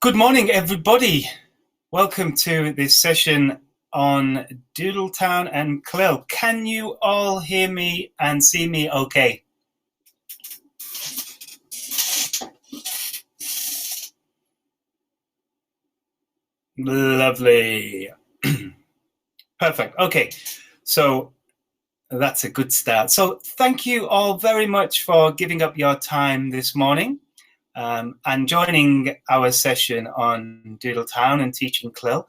Good morning, everybody. Welcome to this session on Doodle Town and Clill. Can you all hear me and see me okay? Lovely. Perfect. Okay, so that's a good start. So thank you all very much for giving up your time this morning and joining our session on Doodle Town and teaching Clill.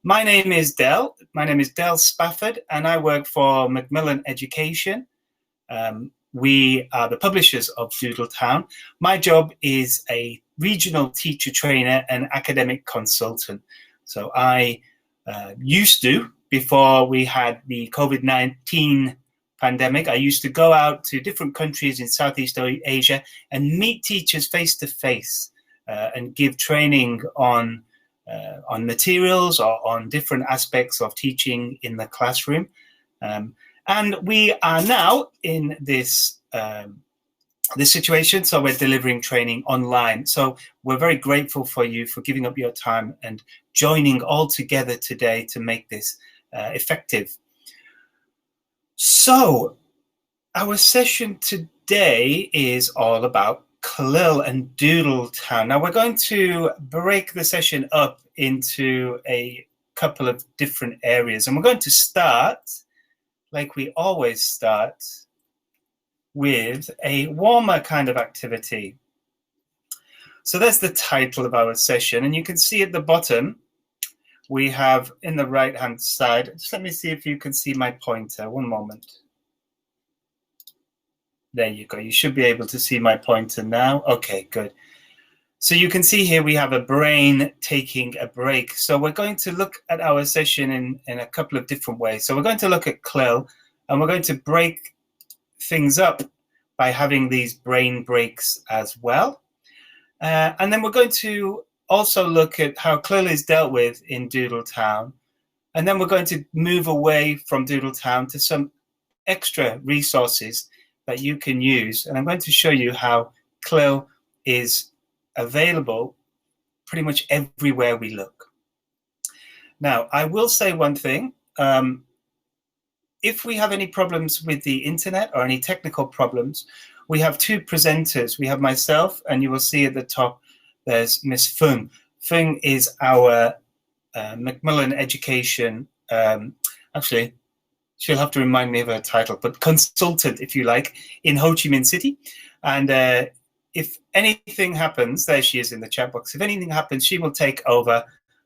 My name is Del. My name is Del Spafford, and I work for Macmillan Education. We are the publishers of Doodle Town. My job is a regional teacher trainer and academic consultant. So I used to, before we had the COVID-19 pandemic, I used to go out to different countries in Southeast Asia and meet teachers face to face and give training on materials or on different aspects of teaching in the classroom. And we are now in this situation, so we're delivering training online. So we're very grateful for you for giving up your time and joining all together today to make this effective. So our session today is all about Clill and Doodle Town. Now we're going to break the session up into a couple of different areas, and we're going to start, like we always start, with a warmer kind of activity. So that's the title of our session, and you can see at the bottom we have in the right hand side, just let me see if you can see my pointer, one moment. There you go, you should be able to see my pointer now. Okay, good. So you can see here we have a brain taking a break. So we're going to look at our session in a couple of different ways. So we're going to look at Clill, and we're going to break things up by having these brain breaks as well. And then we're going to also look at how Clill is dealt with in Doodle Town. And then we're going to move away from Doodle Town to some extra resources that you can use. And I'm going to show you how Clill is available pretty much everywhere we look. Now, I will say one thing. If we have any problems with the internet or any technical problems, we have two presenters. We have myself, and you will see at the top, there's Miss Fung. Fung is our Macmillan Education, actually, she'll have to remind me of her title, but consultant, if you like, in Ho Chi Minh City. And if anything happens, there she is in the chat box. If anything happens, she will take over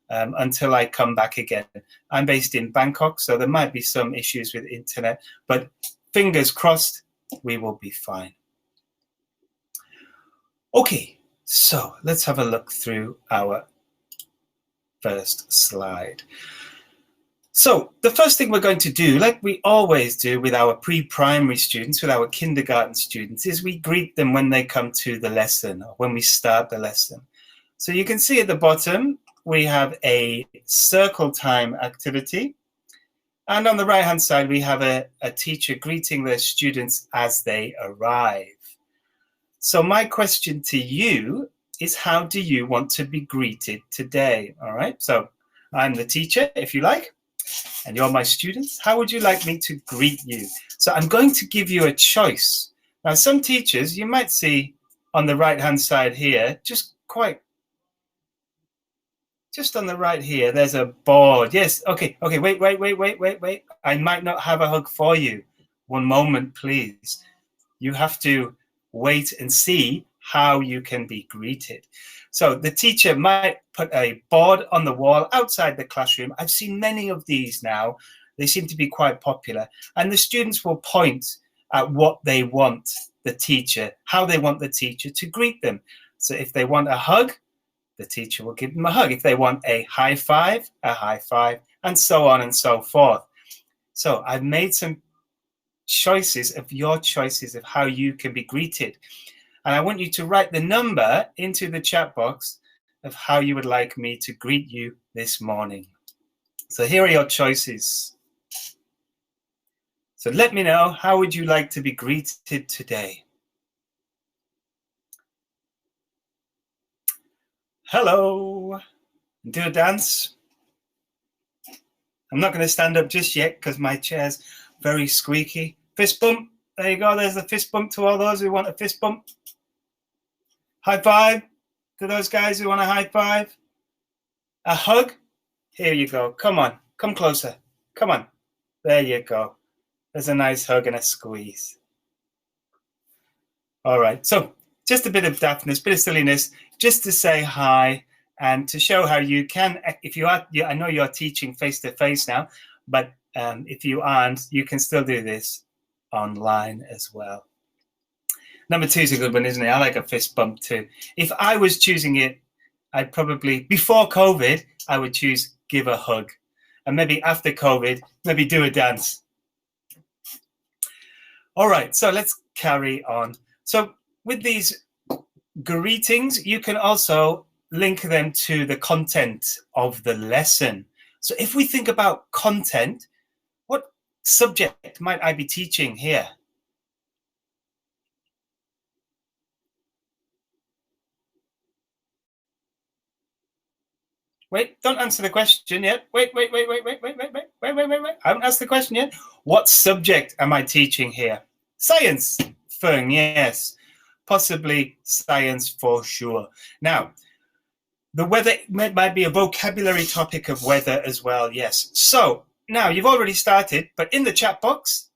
until I come back again. I'm based in Bangkok, so there might be some issues with internet, but fingers crossed, we will be fine. Okay, so let's have a look through our first slide. So the first thing we're going to do, like we always do with our pre-primary students, with our kindergarten students, is we greet them when they come to the lesson or when we start the lesson. So you can see at the bottom, we have a circle time activity. And on the right-hand side, we have a teacher greeting their students as they arrive. So my question to you is, how do you want to be greeted today? All right, so I'm the teacher, if you like, and you're my students. How would you like me to greet you? So I'm going to give you a choice. Now, some teachers, you might see on the right-hand side here, just on the right here, there's a board. Yes, okay, wait. I might not have a hug for you. One moment, please. You have to wait and see how you can be greeted. So the teacher might put a board on the wall outside the classroom. I've seen many of these now. They seem to be quite popular. And the students will point at what they want the teacher, how they want the teacher to greet them. So if they want a hug, the teacher will give them a hug. If they want a high five, and so on and so forth. So I've made some choices of your choices of how you can be greeted. And I want you to write the number into the chat box of how you would like me to greet you this morning. So here are your choices. So let me know, how would you like to be greeted today? Hello. go. Do a dance. I'm not going to stand up just yet because my chair's very squeaky. Fist bump. There you go. There's a fist bump to all those who want a fist bump. High five to those guys who want a high five. A hug. Here you go. Come on. Come closer. Come on. There you go. There's a nice hug and a squeeze. All right. So just a bit of daftness, bit of silliness, just to say hi and to show how you can, if you are, I know you're teaching face-to-face now, but if you aren't, you can still do this online as well. Number 2 is a good one, isn't it? I like a fist bump too. If I was choosing it, I'd probably, before COVID, I would choose give a hug. And maybe after COVID, maybe do a dance. All right, so let's carry on. So with these greetings, you can also link them to the content of the lesson. So if we think about content, what subject might I be teaching here? Wait, don't answer the question yet. Wait. I haven't asked the question yet. What subject am I teaching here? Science, Feng, yes. Possibly science for sure. Now, the weather might be a vocabulary topic of weather as well, yes. So, now you've already started, but in the chat box,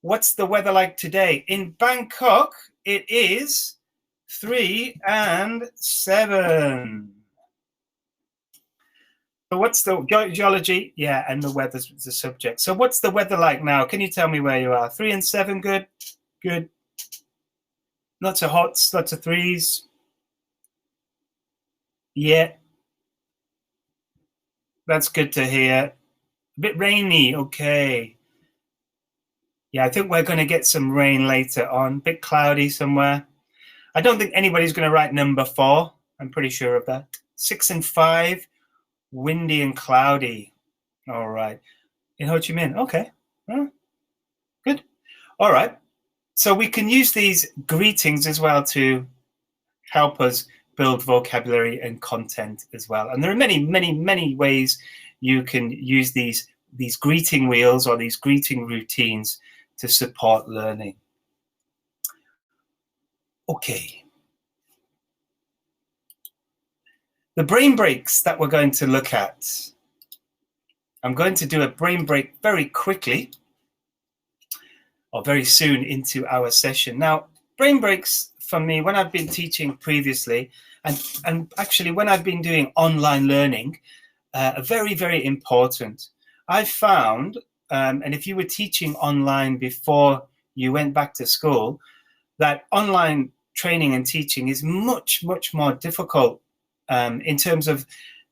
what's the weather like today? In Bangkok, it is 3 and 7. So what's the geology? Yeah, and the weather's the subject. So what's the weather like now? Can you tell me where you are? 3 and 7, good? Good. Lots of hots, lots of 3s. Yeah. That's good to hear. A bit rainy, okay. Yeah, I think we're going to get some rain later on. A bit cloudy somewhere. I don't think anybody's going to write number 4. I'm pretty sure of that. 6 and 5. Windy and cloudy. All right. In Ho Chi Minh. Okay. Good. All right. So we can use these greetings as well to help us build vocabulary and content as well. And there are many ways you can use these greeting wheels or these greeting routines to support learning. Okay. The brain breaks that we're going to look at. I'm going to do a brain break very quickly or very soon into our session. Now, brain breaks for me, when I've been teaching previously, and actually when I've been doing online learning, are very important. I've found, and if you were teaching online before you went back to school, that online training and teaching is much more difficult in terms of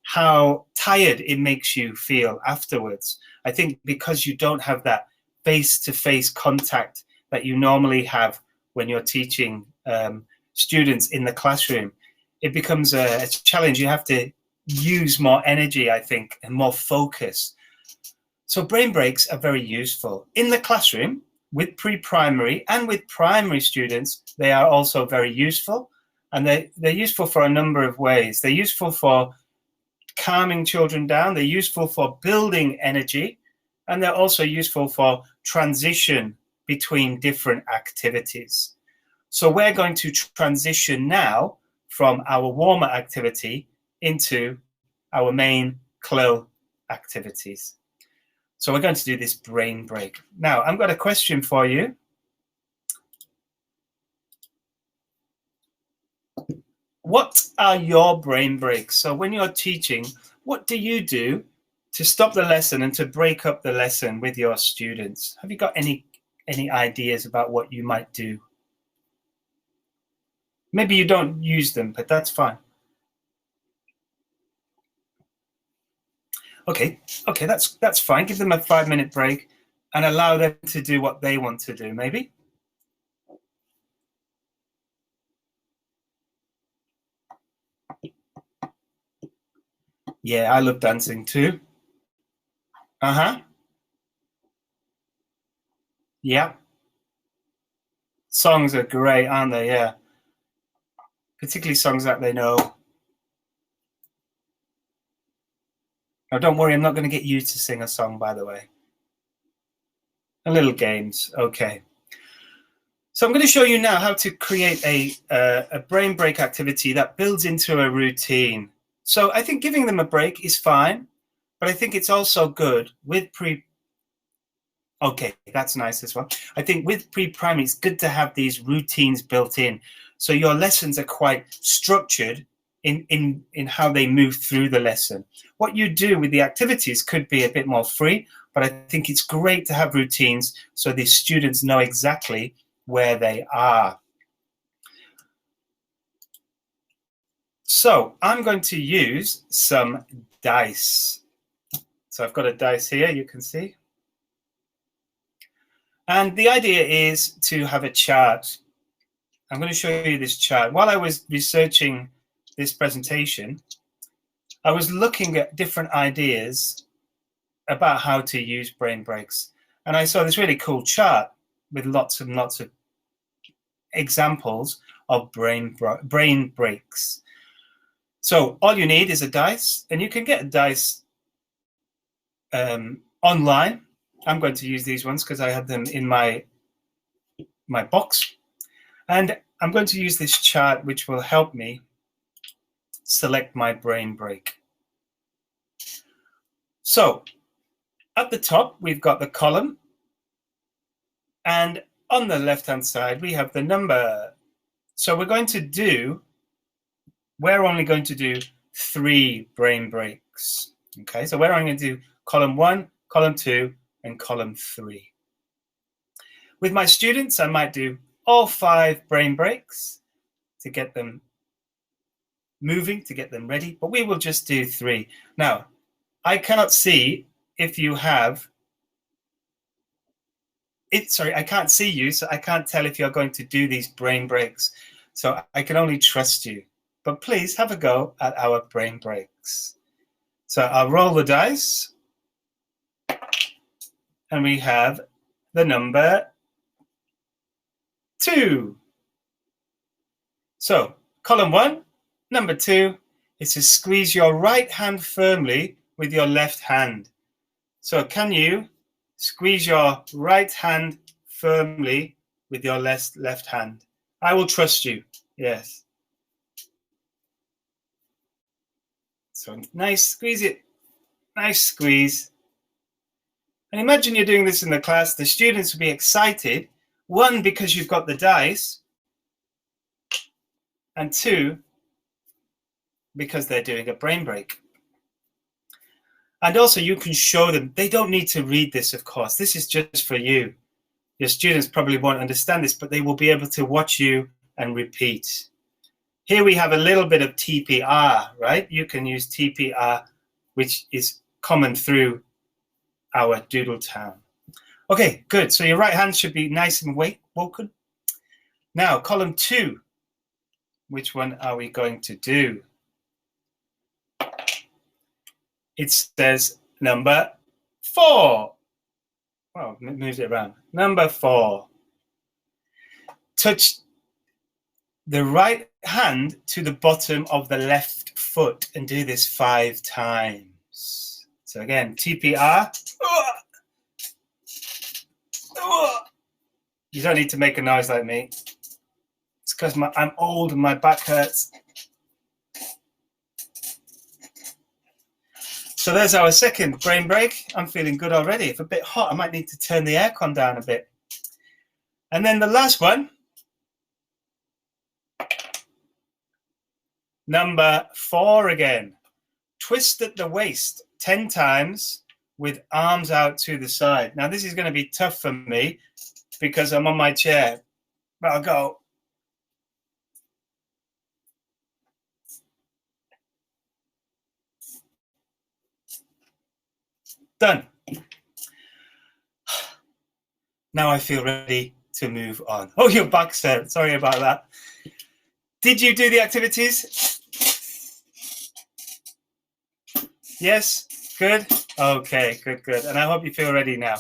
how tired it makes you feel afterwards. I think because you don't have that face-to-face contact that you normally have when you're teaching students in the classroom, it becomes a challenge. You have to use more energy, I think, and more focus. So brain breaks are very useful. In the classroom, with pre-primary and with primary students, they are also very useful. And they're useful for a number of ways. They're useful for calming children down. They're useful for building energy. And they're also useful for transition between different activities. So we're going to transition now from our warmer activity into our main CLIL activities. So we're going to do this brain break. Now, I've got a question for you. What are your brain breaks? So when you're teaching, what do you do to stop the lesson and to break up the lesson with your students? Have you got any ideas about what you might do? Maybe you don't use them, but that's fine. Okay, that's fine. Give them a 5-minute break and allow them to do what they want to do, maybe. Yeah, I love dancing too. Yeah. Songs are great, aren't they? Yeah. Particularly songs that they know. Now, don't worry, I'm not going to get you to sing a song, by the way. A little games, okay. So I'm going to show you now how to create a brain break activity that builds into a routine. So I think giving them a break is fine, but I think it's also good with okay, that's nice as well. I think with pre-primary, it's good to have these routines built in. So your lessons are quite structured in how they move through the lesson. What you do with the activities could be a bit more free, but I think it's great to have routines so the students know exactly where they are. So I'm going to use some dice. So I've got a dice here, you can see. And the idea is to have a chart. I'm going to show you this chart. While I was researching this presentation, I was looking at different ideas about how to use brain breaks. And I saw this really cool chart with lots and lots of examples of brain breaks. So all you need is a dice, and you can get a dice online. I'm going to use these ones because I had them in my box. And I'm going to use this chart, which will help me select my brain break. So at the top, we've got the column. And on the left-hand side, we have the number. So we're only going to do 3 brain breaks. Okay, so we're only going to do column 1, column 2, and column 3. With my students, I might do all 5 brain breaks to get them moving, to get them ready, but we will just do 3. Now, I cannot see if you have it. Sorry, I can't see you, so I can't tell if you're going to do these brain breaks. So I can only trust you. But please have a go at our brain breaks. So I'll roll the dice. And we have the number 2. So column 1, number 2, is to squeeze your right hand firmly with your left hand. So can you squeeze your right hand firmly with your left hand? I will trust you. Yes. So nice, squeeze it. Nice squeeze. And imagine you're doing this in the class. The students will be excited. 1, because you've got the dice. And 2, because they're doing a brain break. And also you can show them. They don't need to read this, of course. This is just for you. Your students probably won't understand this, but they will be able to watch you and repeat. Here we have a little bit of TPR, right? You can use TPR, which is common through our Doodle Town. Okay, good. So your right hand should be nice and woken. Now, column 2. Which one are we going to do? It says number 4. Well, moves it around. Number 4. Touch the right hand to the bottom of the left foot and do this 5 times. So again, TPR. You don't need to make a noise like me. It's because I'm old and my back hurts. So there's our second brain break. I'm feeling good already. If a bit hot, I might need to turn the aircon down a bit. And then the last one, number 4 again. Twist at the waist 10 times with arms out to the side. Now this is going to be tough for me because I'm on my chair, but I'll go. Done. Now I feel ready to move on. Oh, your back's hurt. Sorry about that. Did you do the activities? Yes? Good? Okay, good. And I hope you feel ready now.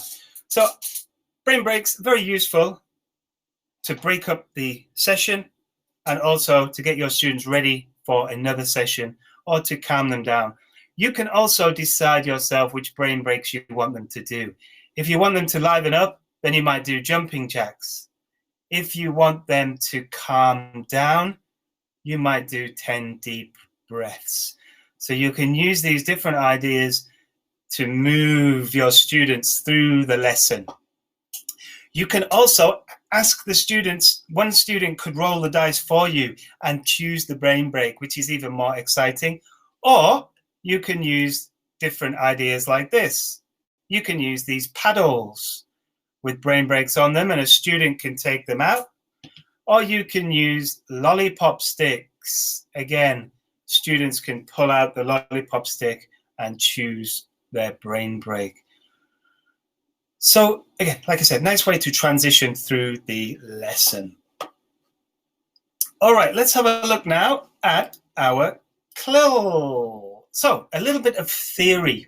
So, brain breaks, very useful to break up the session and also to get your students ready for another session or to calm them down. You can also decide yourself which brain breaks you want them to do. If you want them to liven up, then you might do jumping jacks. If you want them to calm down, you might do 10 deep breaths. So you can use these different ideas to move your students through the lesson. You can also ask the students, one student could roll the dice for you and choose the brain break, which is even more exciting. Or you can use different ideas like this. You can use these paddles with brain breaks on them and a student can take them out. Or you can use lollipop sticks. Again, students can pull out the lollipop stick and choose their brain break. So again, like I said, nice way to transition through the lesson. All right, let's have a look now at our CLIL. So a little bit of theory.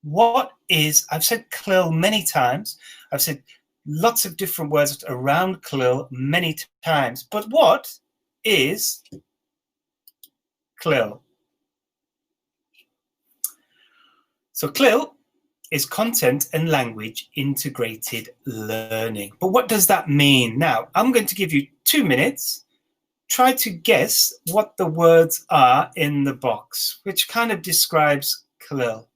What is, I've said CLIL many times. I've said lots of different words around CLIL many times. But what is CLIL? So CLIL is content and language integrated learning. But what does that mean? Now, I'm going to give you 2 minutes. Try to guess what the words are in the box, which kind of describes CLIL.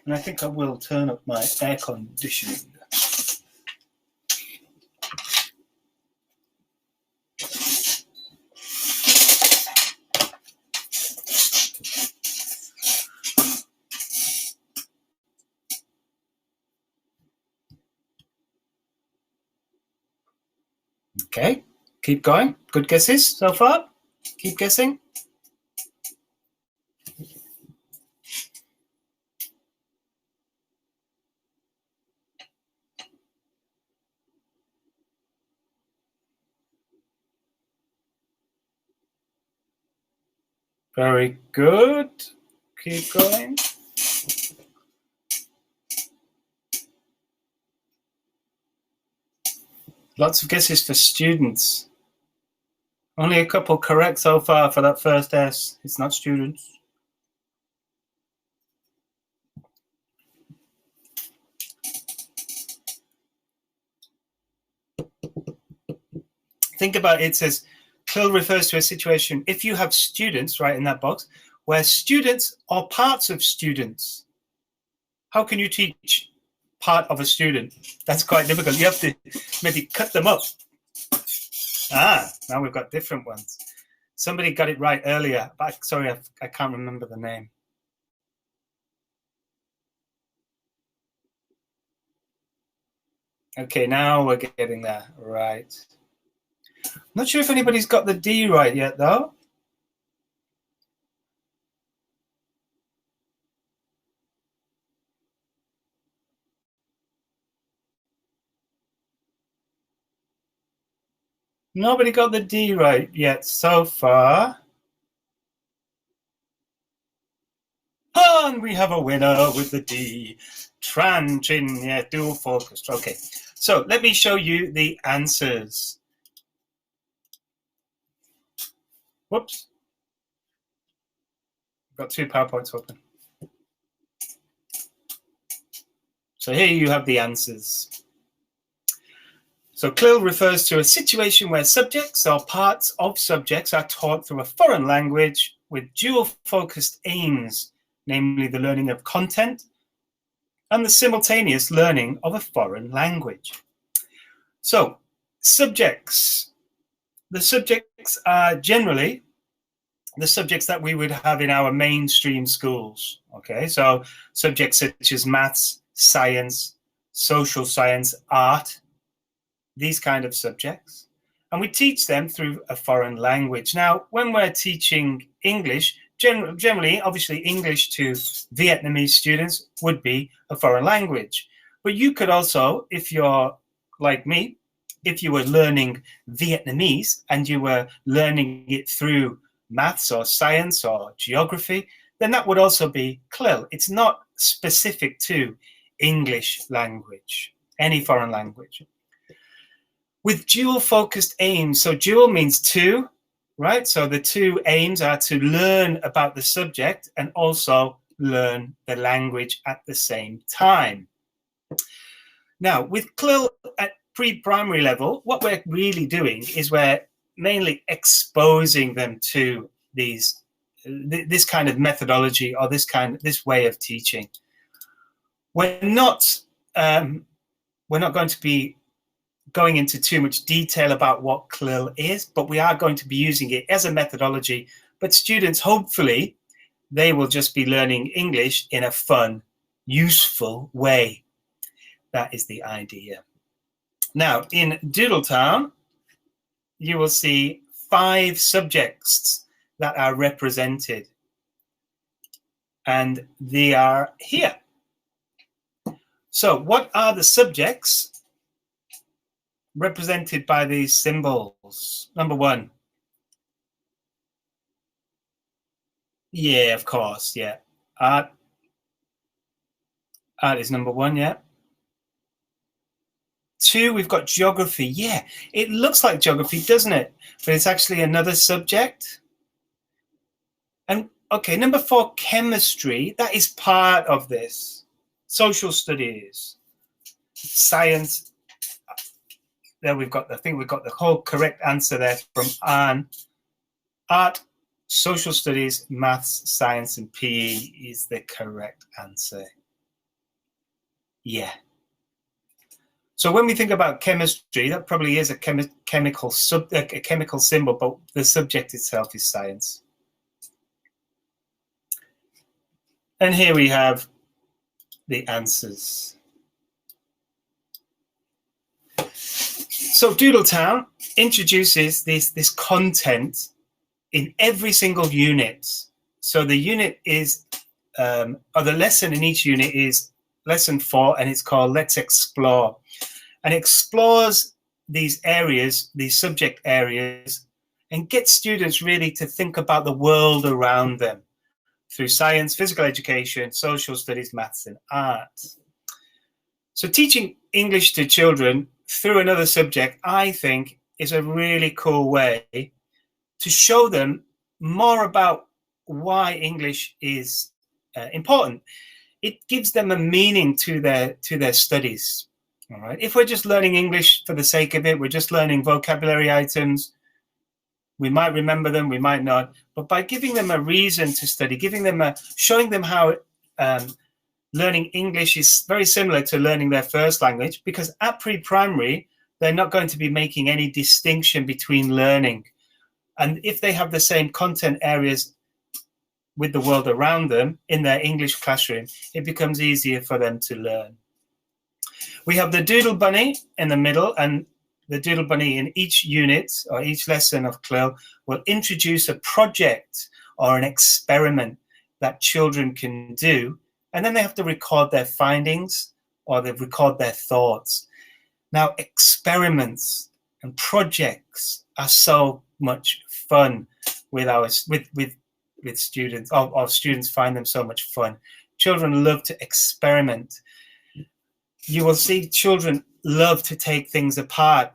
And I think I will turn up my air conditioning. Okay, keep going. Good guesses so far. Keep guessing. Very good. Keep going. Lots of guesses for students. Only a couple correct so far for that first S. It's not students. Think about it, it says CLIL refers to a situation, if you have students, right, in that box, where students or parts of students. How can you teach part of a student? That's quite difficult. You have to maybe cut them up. Ah, now we've got different ones. Somebody got it right earlier, but sorry, I can't remember the name. Okay, now we're getting there, right. Not sure if anybody's got the D right yet, though. Nobody got the D right yet so far. And we have a winner with the D. Tran-chin, yeah, dual focused. Okay, so let me show you the answers. Whoops. I've got 2 PowerPoints open. So here you have the answers. So CLIL refers to a situation where subjects or parts of subjects are taught through a foreign language with dual-focused aims, namely the learning of content and the simultaneous learning of a foreign language. So subjects. The subjects are generally the subjects that we would have in our mainstream schools. Okay, so subjects such as maths, science, social science, art, these kind of subjects. And we teach them through a foreign language. Now, when we're teaching English, generally, obviously, English to Vietnamese students would be a foreign language. But you could also, if you're like me, if you were learning Vietnamese and you were learning it through maths or science or geography, then that would also be CLIL. It's not specific to English language, any foreign language. With dual focused aims, so dual means two, right? So the two aims are to learn about the subject and also learn the language at the same time. Now, with CLIL at pre-primary level, what we're really doing is we're mainly exposing them to this kind of methodology or this way of teaching. We're not going to be going into too much detail about what CLIL is, but we are going to be using it as a methodology. But students, hopefully, they will just be learning English in a fun, useful way. That is the idea. Now, in Doodle Town, you will see 5 subjects that are represented. And they are here. So what are the subjects represented by these symbols? Number 1. Yeah, of course, yeah. Art is number 1, yeah. 2, we've got geography. Yeah, it looks like geography, doesn't it? But it's actually another subject. And okay, number 4, chemistry. That is part of this. Social studies, science. There we've got, I think we've got the whole correct answer there from Anne. Art, social studies, maths, science, and PE is the correct answer. Yeah. So when we think about chemistry, that probably is a chemical symbol, but the subject itself is science. And here we have the answers. So Doodle Town introduces this content in every single unit. So the unit is, or the lesson in each unit is lesson 4, and it's called Let's Explore. And it explores these areas, these subject areas, and gets students really to think about the world around them through science, physical education, social studies, maths, and art. So teaching English to children through another subject, I think, is a really cool way to show them more about why English is important. It gives them a meaning to their studies. All right. If we're just learning English for the sake of it, we're just learning vocabulary items. We might remember them, we might not. But by giving them a reason to study, showing them how learning English is very similar to learning their first language, because at pre-primary, they're not going to be making any distinction between learning. And if they have the same content areas with the world around them in their English classroom, it becomes easier for them to learn. We have the Doodle Bunny in the middle, and the Doodle Bunny in each unit or each lesson of CLIL will introduce a project or an experiment that children can do, and then they have to record their findings or they record their thoughts. Now, experiments and projects are so much fun with students, or students find them so much fun. Children love to experiment. You will see children love to take things apart.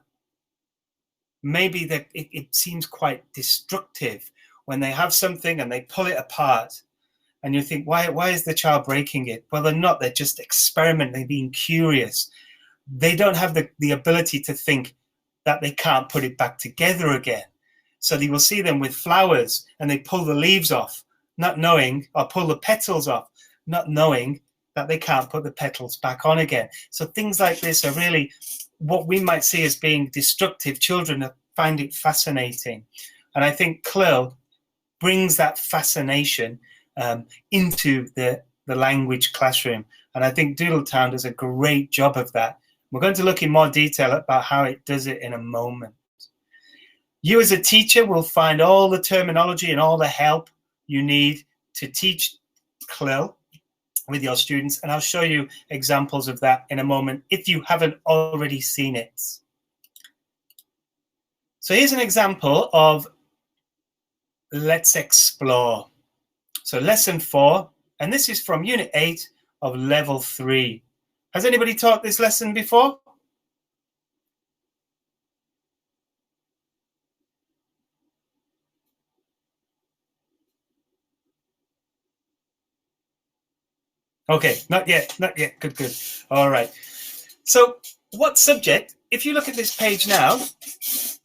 Maybe that it seems quite destructive when they have something and they pull it apart, and you think, why is the child breaking it? Well, they're not. They're just experimenting. They're being curious. They don't have the ability to think that they can't put it back together again. So you will see them with flowers, and they pull the leaves off, not knowing, or pull the petals off, not knowing that they can't put the petals back on again. So things like this are really what we might see as being destructive. Children find it fascinating. And I think CLIL brings that fascination into the language classroom. And I think Doodle Town does a great job of that. We're going to look in more detail about how it does it in a moment. You as a teacher will find all the terminology and all the help you need to teach CLIL with your students, and I'll show you examples of that in a moment if you haven't already seen it. So here's an example of let's explore. So lesson 4, and this is from unit 8 of level 3. Has anybody taught this lesson before? Okay, not yet, not yet. Good, good. All right. So what subject, if you look at this page now,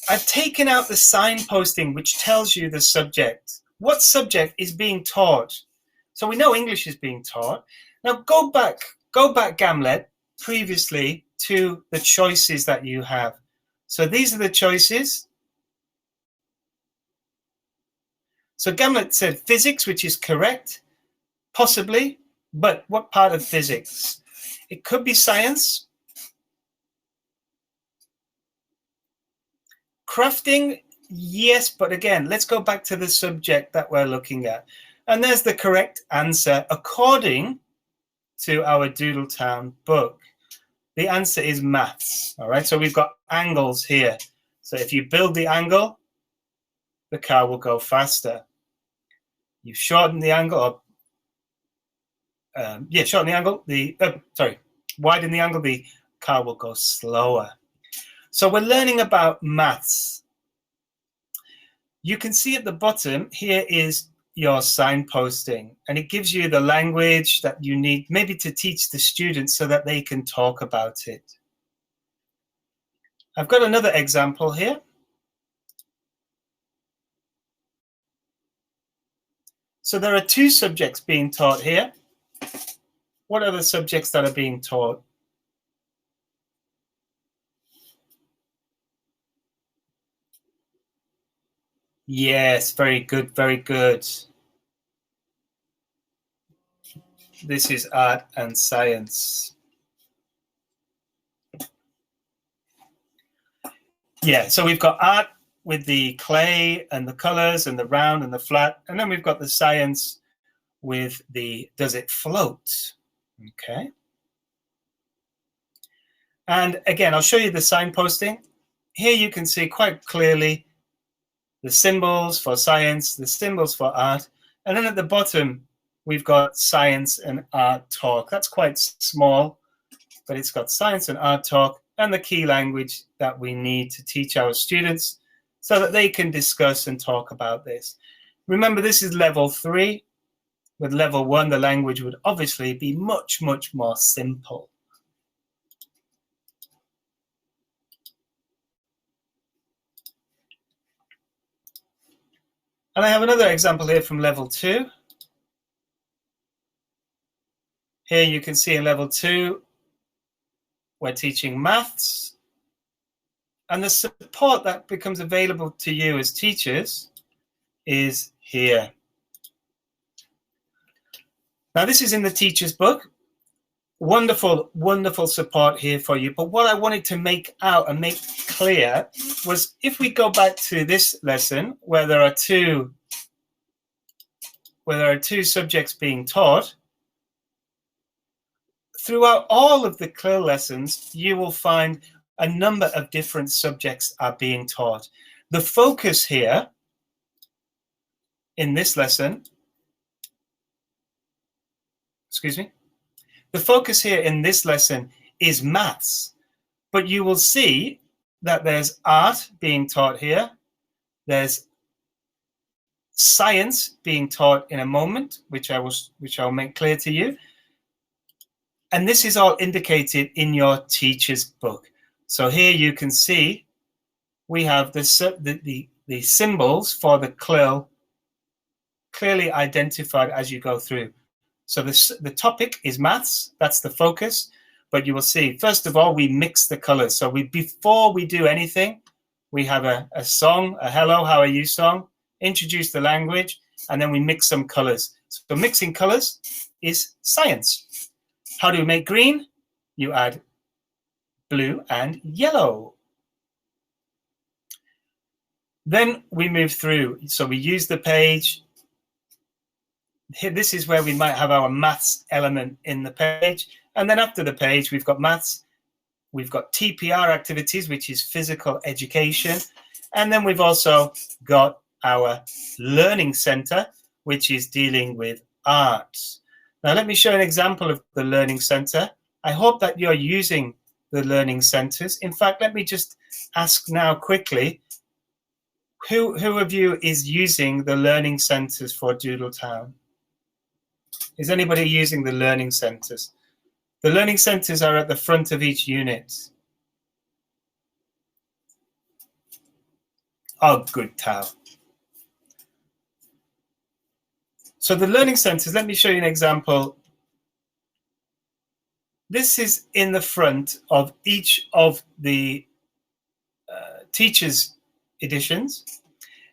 I've taken out the signposting which tells you the subject. What subject is being taught? So we know English is being taught. Now go back, Gamlet, previously to the choices that you have. So these are the choices. So Gamlet said physics, which is correct, possibly, but what part of physics? It could be science. Crafting, yes, but again, let's go back to the subject that we're looking at. And there's the correct answer according to our Doodle Town book. The answer is maths. All right, so we've got angles here. So if you build the angle, the car will go faster. You shorten the angle, or shorten the angle. Widen the angle, the car will go slower. So we're learning about maths. You can see at the bottom, here is your signposting, and it gives you the language that you need maybe to teach the students so that they can talk about it. I've got another example here. So there are 2 subjects being taught here. What are the subjects that are being taught? Yes, very good, very good. This is art and science. Yeah, so we've got art with the clay and the colors and the round and the flat, and then we've got the science with the does it float? Okay. And again, I'll show you the signposting. Here you can see quite clearly the symbols for science, the symbols for art, and then at the bottom, we've got science and art talk. That's quite small, but it's got science and art talk and the key language that we need to teach our students so that they can discuss and talk about this. Remember, this is level 3. With level 1, the language would obviously be much, much more simple. And I have another example here from level 2. Here you can see in level 2, we're teaching maths. And the support that becomes available to you as teachers is here. Now, this is in the teacher's book. Wonderful, wonderful support here for you. But what I wanted to make out and make clear was if we go back to this lesson where there are two subjects being taught, throughout all of the CLIL lessons, you will find a number of different subjects are being taught. The focus here in this lesson, the focus here in this lesson is maths, but you will see that there's art being taught here. There's science being taught in a moment, which I'll make clear to you. And this is all indicated in your teacher's book. So here you can see we have the symbols for the CLIL clearly identified as you go through. So the topic is maths, that's the focus, but you will see, first of all, we mix the colors. So before we do anything, we have a song, a hello, how are you song, introduce the language, and then we mix some colors. So mixing colors is science. How do we make green? You add blue and yellow. Then we move through. So we use the page. Here, this is where we might have our maths element in the page. And then after the page, we've got maths. We've got TPR activities, which is physical education. And then we've also got our Learning Center, which is dealing with art. Now, let me show an example of the Learning Center. I hope that you're using the Learning Centers. In fact, let me just ask now quickly, who of you is using the Learning Centers for Doodle Town? Is anybody using the Learning Centers? The Learning Centers are at the front of each unit. Oh, good, Tao. So the Learning Centers, let me show you an example. This is in the front of each of the teachers' editions.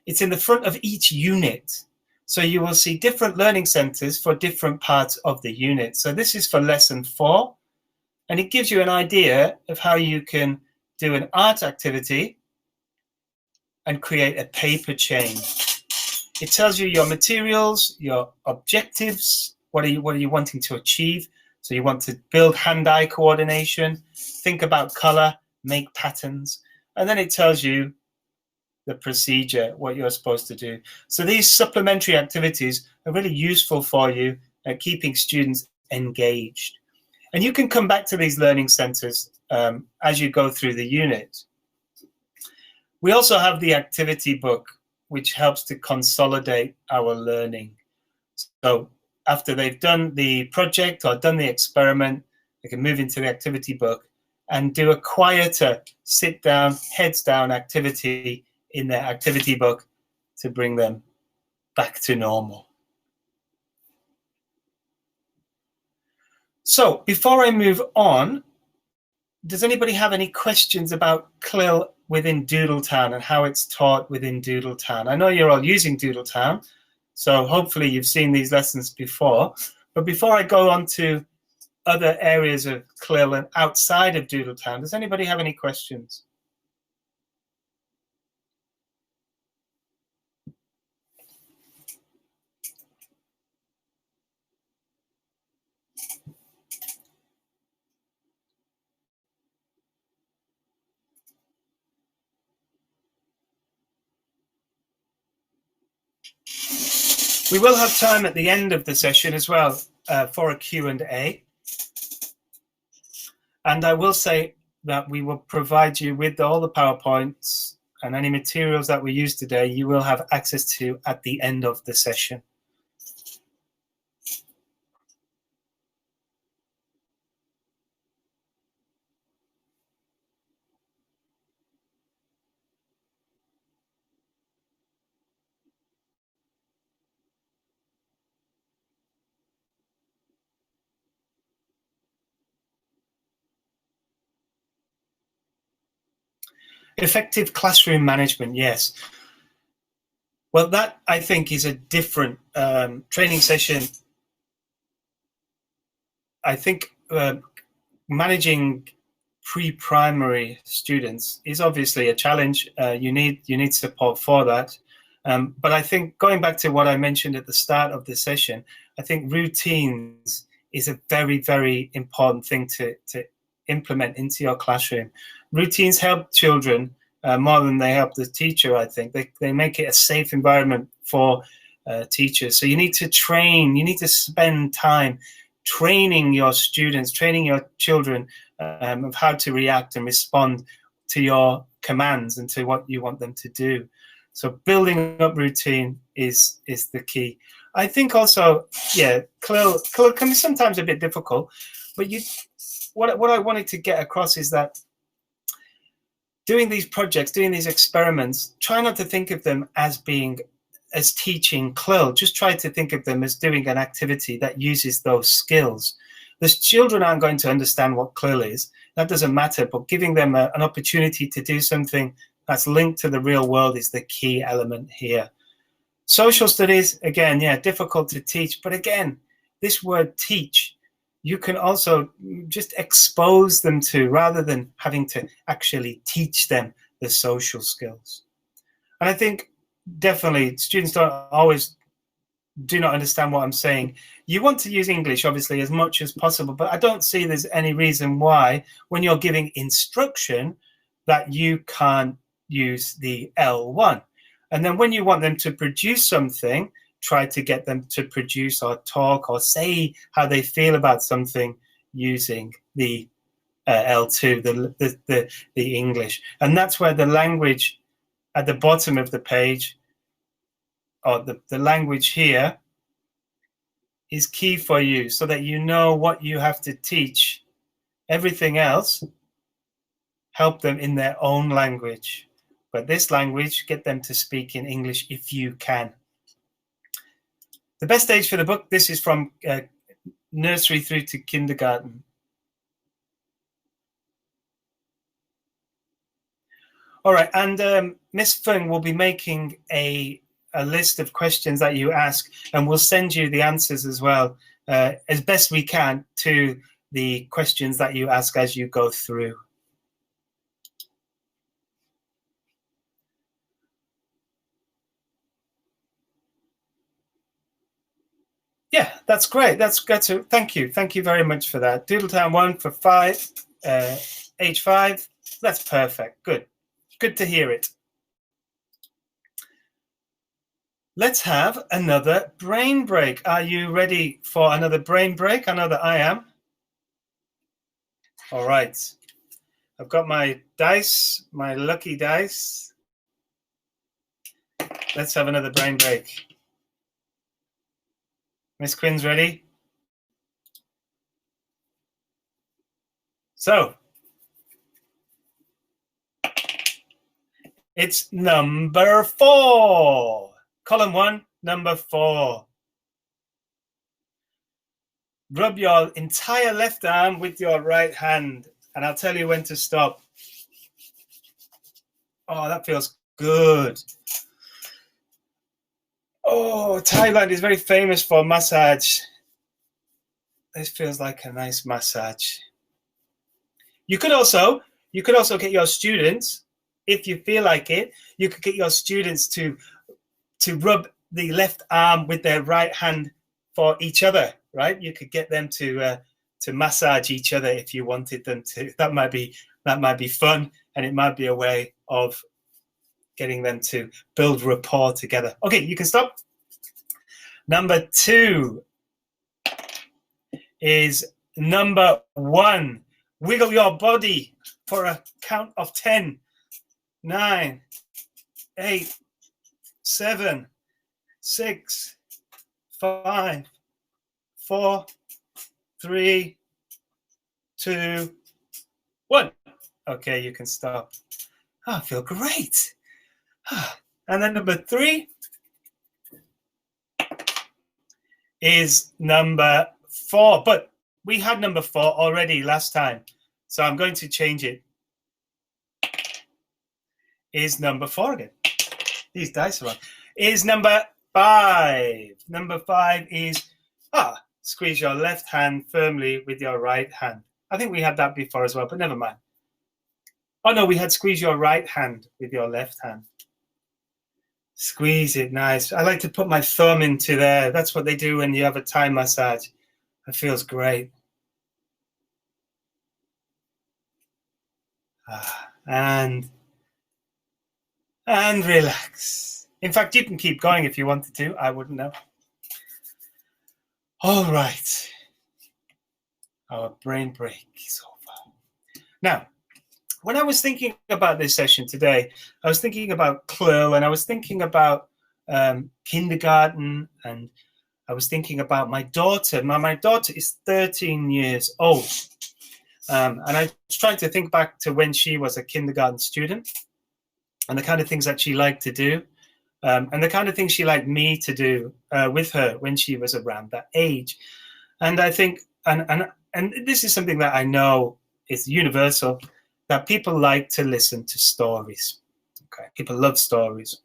It's in the front of each unit. So you will see different learning centers for different parts of the unit. So this is for lesson 4, and it gives you an idea of how you can do an art activity and create a paper chain. It tells you your materials, your objectives, what are you wanting to achieve. So you want to build hand-eye coordination, think about color, make patterns, and then it tells you the procedure, what you're supposed to do. So these supplementary activities are really useful for you at keeping students engaged. And you can come back to these learning centers as you go through the unit. We also have the activity book, which helps to consolidate our learning. So after they've done the project or done the experiment, they can move into the activity book and do a quieter sit down, heads down activity in their activity book to bring them back to normal. So before I move on, does anybody have any questions about CLIL within Doodle Town and how it's taught within Doodle Town? I know you're all using Doodle Town, so hopefully you've seen these lessons before. But before I go on to other areas of CLIL and outside of Doodle Town, does anybody have any questions? We will have time at the end of the session as well for a Q&A. And I will say that we will provide you with all the PowerPoints and any materials that we use today, you will have access to at the end of the session. Effective classroom management, yes. Well, that I think is a different training session. I think managing pre-primary students is obviously a challenge. You need support for that. But I think going back to what I mentioned at the start of the session, I think routines is a very, very important thing to implement into your classroom. Routines help children more than they help the teacher, I think. They make it a safe environment for teachers. So you need to train, you need to spend time training your students, training your children of how to react and respond to your commands and to what you want them to do. So building up routine is the key. I think also, yeah, CLIL can be sometimes a bit difficult, but what I wanted to get across is that doing these projects, doing these experiments, try not to think of them as teaching CLIL. Just try to think of them as doing an activity that uses those skills. The children aren't going to understand what CLIL is. That doesn't matter, but giving them an opportunity to do something that's linked to the real world is the key element here. Social studies, again, yeah, difficult to teach. But again, this word teach, you can also just expose them to, rather than having to actually teach them the social skills. And I think definitely students do not understand what I'm saying. You want to use English, obviously, as much as possible, but I don't see there's any reason why, when you're giving instruction, that you can't use the L1. And then when you want them to produce something, try to get them to produce or talk or say how they feel about something using the L2, the English. And that's where the language at the bottom of the page, or the language here, is key for you, so that you know what you have to teach. Everything else, help them in their own language. But this language, get them to speak in English if you can. The best age for the book, this is from nursery through to kindergarten. All right, and Miss Fung will be making a list of questions that you ask, and we'll send you the answers as well, as best we can, to the questions that you ask as you go through. Yeah, that's great. Thank you. Thank you very much for that. Doodle Town 1 for 5, age 5. That's perfect. Good. Good to hear it. Let's have another brain break. Are you ready for another brain break? I know that I am. All right. I've got my dice, my lucky dice. Let's have another brain break. Miss Quinn's ready? So, it's number 4. Column 1, number 4. Rub your entire left arm with your right hand, and I'll tell you when to stop. Oh, that feels good. Oh, Thailand is very famous for massage. This feels like a nice massage. You could also get your students, if you feel like it, you could get your students to rub the left arm with their right hand for each other, right? You could get them to massage each other if you wanted them to. That might be fun, and it might be a way of getting them to build rapport together. Okay, you can stop. Number 2 is number 1. Wiggle your body for a count of 10. 9, 8, 7, 6, 5, 4, 3, 2, 1. Okay, you can stop. Oh, I feel great. And then number 3 is number 4. But we had number 4 already last time, so I'm going to change it. Is number 4 again. These dice are wrong. Is number 5. Number 5 is squeeze your left hand firmly with your right hand. I think we had that before as well, but never mind. Oh no, we had squeeze your right hand with your left hand. Squeeze it nice. I like to put my thumb into there. That's what they do when you have a Thai massage. It feels great. And relax. In fact, you can keep going if you wanted to. I wouldn't know. All right. Our brain break is over. Now, when I was thinking about this session today, I was thinking about CLIL, and I was thinking about kindergarten, and I was thinking about my daughter. My daughter is 13 years old. And I was trying to think back to when she was a kindergarten student and the kind of things that she liked to do, and the kind of things she liked me to do with her when she was around that age. And I think, and this is something that I know is universal, that people like to listen to stories. Okay, people love stories.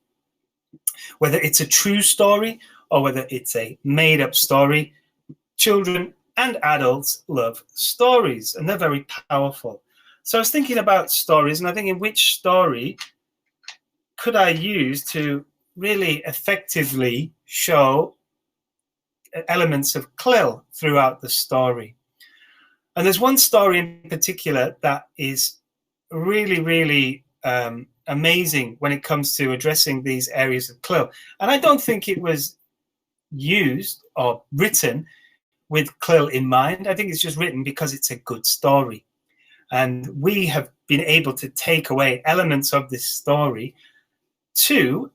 Whether it's a true story or whether it's a made-up story, children and adults love stories, and they're very powerful. So I was thinking about stories, and I'm thinking, which story could I use to really effectively show elements of CLIL throughout the story? And there's one story in particular that is really, really amazing when it comes to addressing these areas of CLIL. And I don't think it was used or written with CLIL in mind. I think it's just written because it's a good story. And we have been able to take away elements of this story to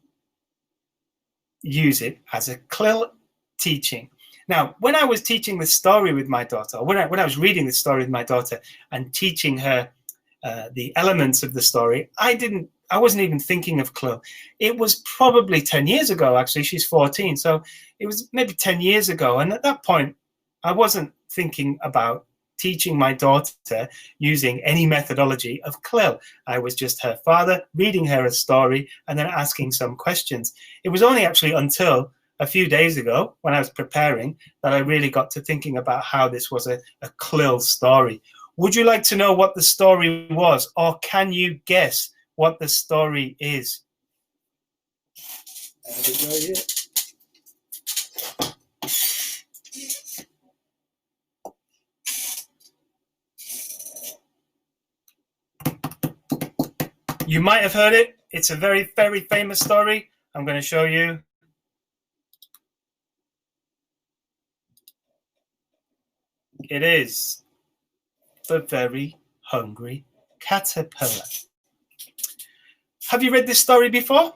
use it as a CLIL teaching. Now, when I was teaching the story with my daughter, or when I was reading the story with my daughter and teaching her the elements of the story, I wasn't even thinking of CLIL. It was probably 10 years ago, actually. She's 14, so it was maybe 10 years ago. And at that point, I wasn't thinking about teaching my daughter using any methodology of CLIL. I was just her father, reading her a story and then asking some questions. It was only actually until a few days ago, when I was preparing, that I really got to thinking about how this was a CLIL story. Would you like to know what the story was, or can you guess what the story is? You might have heard it. It's a very, very famous story. I'm going to show you. It is The Very Hungry Caterpillar. Have you read this story before?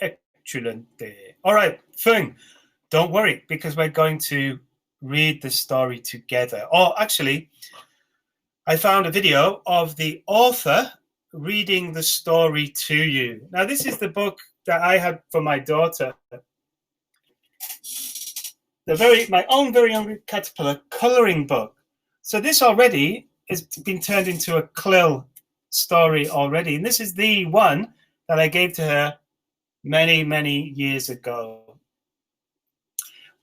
Excellent. All right, Fung, don't worry, because we're going to read the story together. Or actually, I found a video of the author reading the story to you. Now, this is the book that I had for my daughter. My own Very Hungry Caterpillar coloring book. So this already has been turned into a CLIL story already. And this is the one that I gave to her many, many years ago.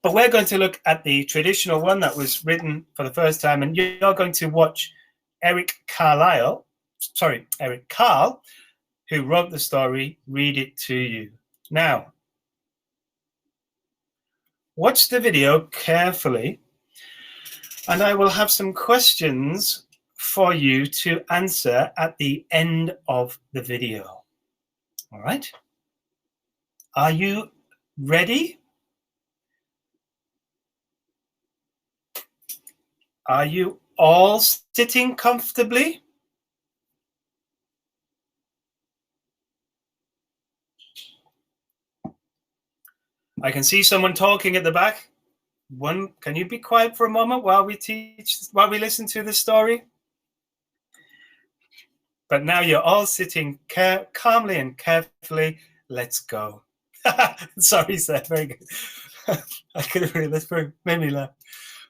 But we're going to look at the traditional one that was written for the first time. And you're going to watch Eric Carl, who wrote the story, read it to you. Now, watch the video carefully, and I will have some questions for you to answer at the end of the video. All right? Are you ready? Are you all sitting comfortably? I can see someone talking at the back. Can you be quiet for a moment while we listen to the story? But now you're all sitting calmly and carefully. Let's go. Sorry, sir. Very good. I couldn't read this. Made me laugh.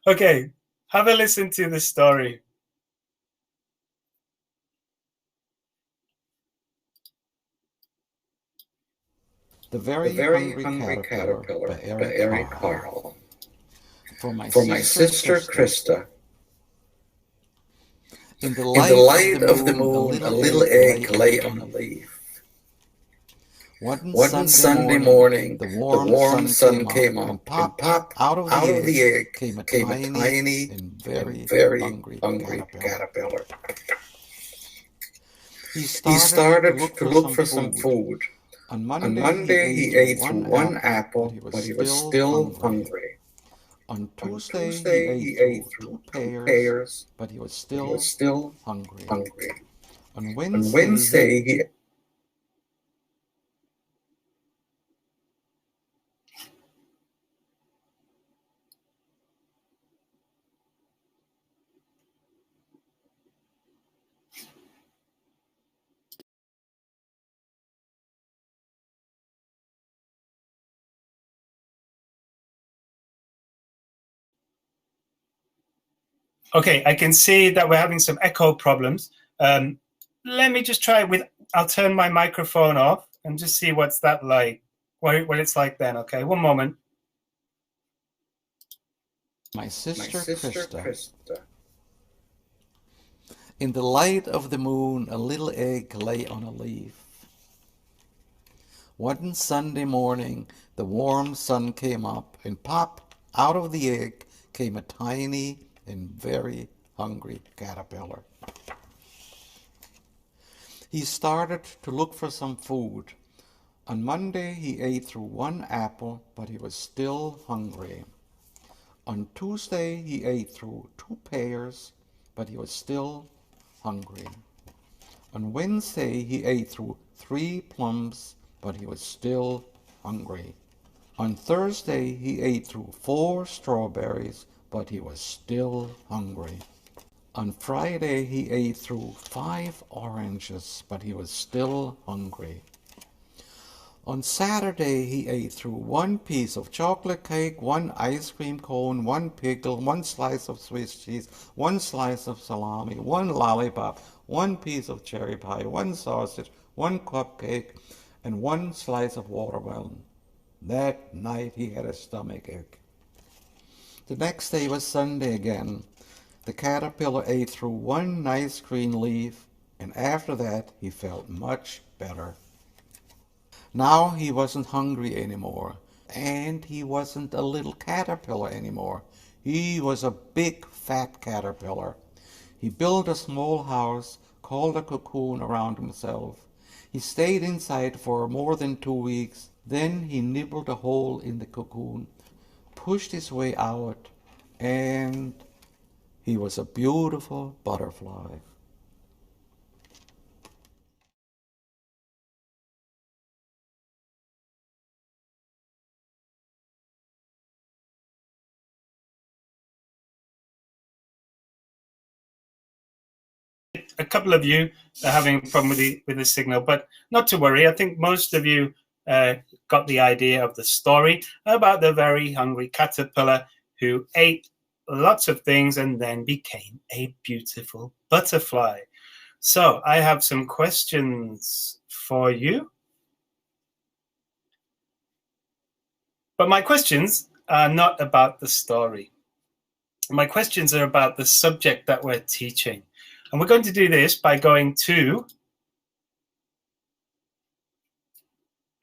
Okay, have a listen to the story. The Very Hungry Caterpillar by Eric Carl. For my sister Krista. In the light of the moon, a little egg lay on a leaf. One Sunday morning, the warm sun came up, and popped out of the egg came a tiny and very hungry caterpillar. He started to look for some food. On Monday, he ate through one apple, but he was still hungry. On Tuesday, he ate through two pears, but he was still hungry. On Wednesday, he... Okay, I can see that we're having some echo problems. Let me just try it with, I'll turn my microphone off and just see what's that like, what it's like then, okay? One moment. My sister Krista. In the light of the moon, a little egg lay on a leaf. One Sunday morning, the warm sun came up, and pop, Out of the egg came a tiny and very hungry caterpillar. He started to look for some food. On Monday, he ate through one apple, but he was still hungry. On Tuesday, he ate through 2 pears, but he was still hungry. On Wednesday, he ate through 3 plums, but he was still hungry. On Thursday, he ate through 4 strawberries, but he was still hungry. On Friday, he ate through 5 oranges, but he was still hungry. On Saturday, he ate through 1 piece of chocolate cake, 1 ice cream cone, 1 pickle, 1 slice of Swiss cheese, 1 slice of salami, 1 lollipop, 1 piece of cherry pie, 1 sausage, 1 cupcake, and 1 slice of watermelon. That night he had a stomachache. The next day was Sunday again. The caterpillar ate through 1 nice green leaf, and after that he felt much better. Now he wasn't hungry anymore, and he wasn't a little caterpillar anymore. He was a big fat caterpillar. He built a small house, called a cocoon around himself. He stayed inside for more than 2 weeks. Then he nibbled a hole in the cocoon, pushed his way out, and he was a beautiful butterfly. A couple of you are having a problem with the signal, but not to worry. I think most of you got the idea of the story about the very hungry caterpillar who ate lots of things and then became a beautiful butterfly. So I have some questions for you. But my questions are not about the story. My questions are about the subject that we're teaching. And we're going to do this by going to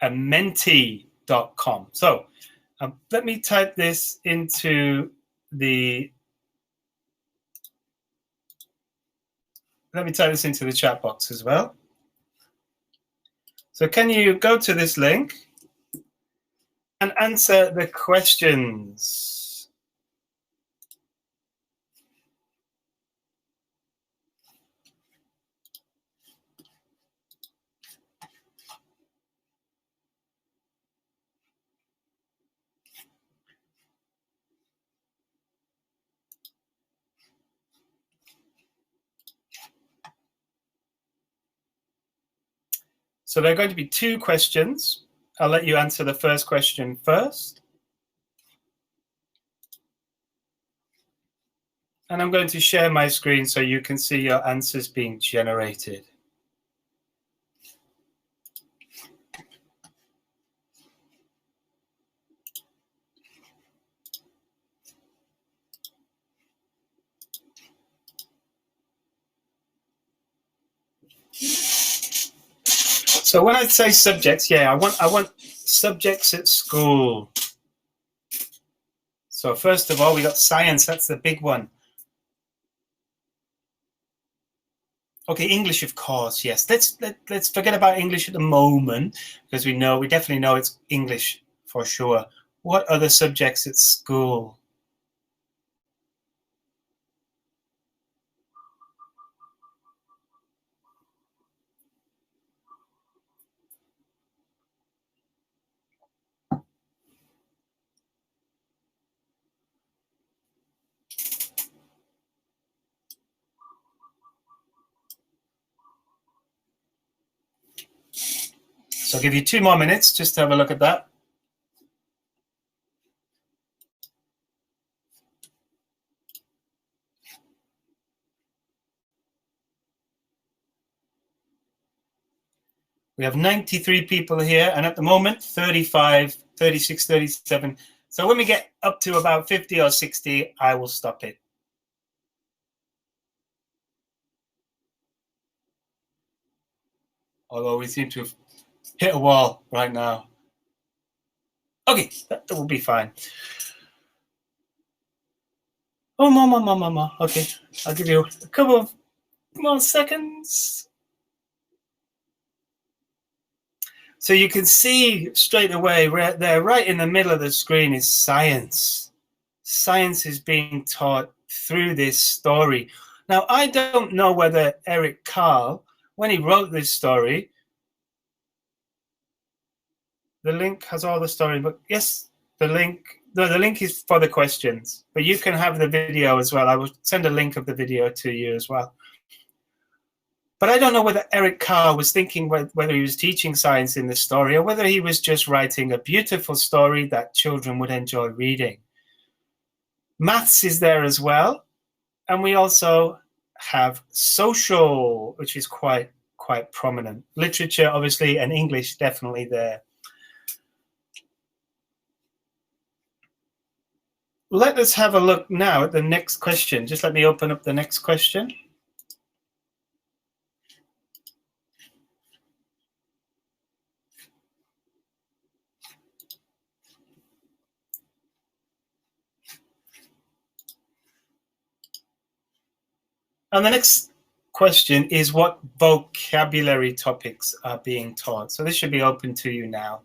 menti.com. So let me type this into the chat box as well. So can you go to this link and answer the questions? So there are going to be 2 questions. I'll let you answer the first question first. And I'm going to share my screen so you can see your answers being generated. So when I say subjects, I want subjects at school. So first of all, we got science. That's the big one. Okay, English, of course, yes. Let's forget about English at the moment because we definitely know it's English for sure. What other subjects at school? So I'll give you 2 more minutes just to have a look at that. We have 93 people here, and at the moment, 35, 36, 37. So when we get up to about 50 or 60, I will stop it. Although we seem to have hit a wall right now. Okay, that will be fine. Oh, more. Okay, I'll give you a couple of more seconds. So you can see straight away right there, right in the middle of the screen is science. Science is being taught through this story. Now, I don't know whether Eric Carle, when he wrote this story, the link has all the story, but yes, the link is for the questions, but you can have the video as well. I will send a link of the video to you as well. But I don't know whether Eric Carle was thinking whether he was teaching science in this story or whether he was just writing a beautiful story that children would enjoy reading. Maths is there as well. And we also have social, which is quite prominent. Literature, obviously, and English definitely there. Let us have a look now at the next question. Just let me open up the next question. And the next question is what vocabulary topics are being taught. So this should be open to you now.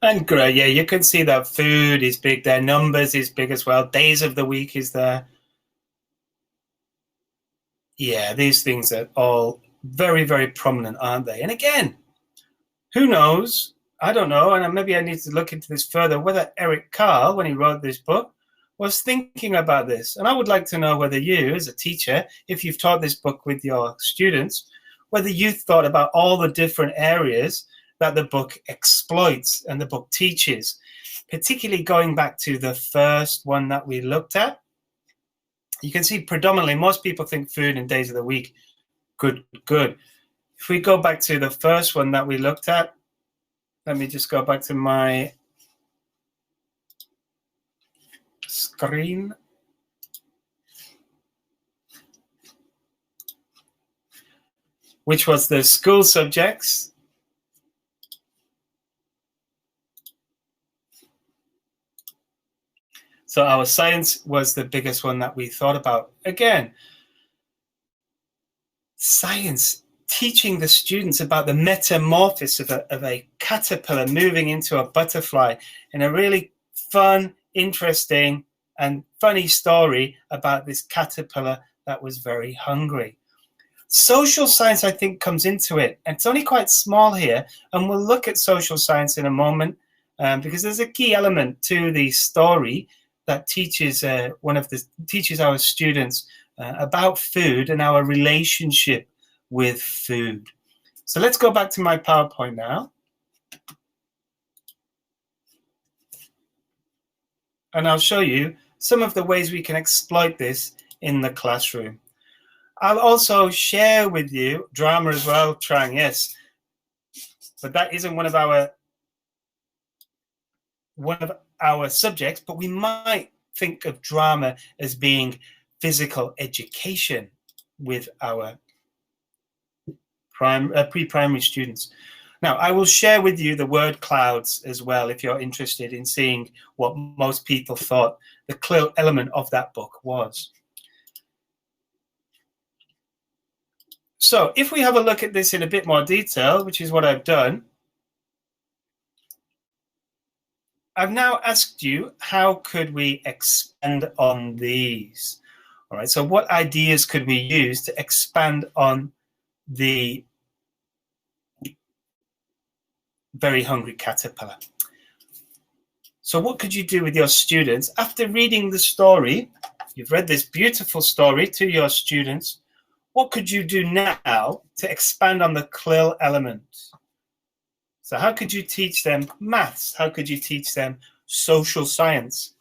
And great, yeah, you can see that food is big there, numbers is big as well, days of the week is there. Yeah, these things are all very, very prominent, aren't they? And again, who knows? I don't know, and maybe I need to look into this further, whether Eric Carle, when he wrote this book, was thinking about this. And I would like to know whether you, as a teacher, if you've taught this book with your students, whether you thought about all the different areas that the book exploits and the book teaches, particularly going back to the first one that we looked at. You can see predominantly most people think food and days of the week. Good. If we go back to the first one that we looked at, let me just go back to my screen. Which was the school subjects. So our science was the biggest one that we thought about. Again, science, teaching the students about the metamorphosis of a caterpillar moving into a butterfly in a really fun, interesting, and funny story about this caterpillar that was very hungry. Social science, I think, comes into it. And it's only quite small here, and we'll look at social science in a moment because there's a key element to the story that teaches our students about food and our relationship with food. So let's go back to my PowerPoint now. And I'll show you some of the ways we can exploit this in the classroom. I'll also share with you drama as well, Trang, yes. But that isn't one of our subjects, but we might think of drama as being physical education with our pre-primary students. Now, I will share with you the word clouds as well if you're interested in seeing what most people thought the clear element of that book was. So if we have a look at this in a bit more detail, which is what I've done, I've now asked you, how could we expand on these? All right, so what ideas could we use to expand on the very hungry caterpillar? So what could you do with your students after reading the story? You've read this beautiful story to your students. What could you do now to expand on the CLIL element? So how could you teach them maths? How could you teach them social science?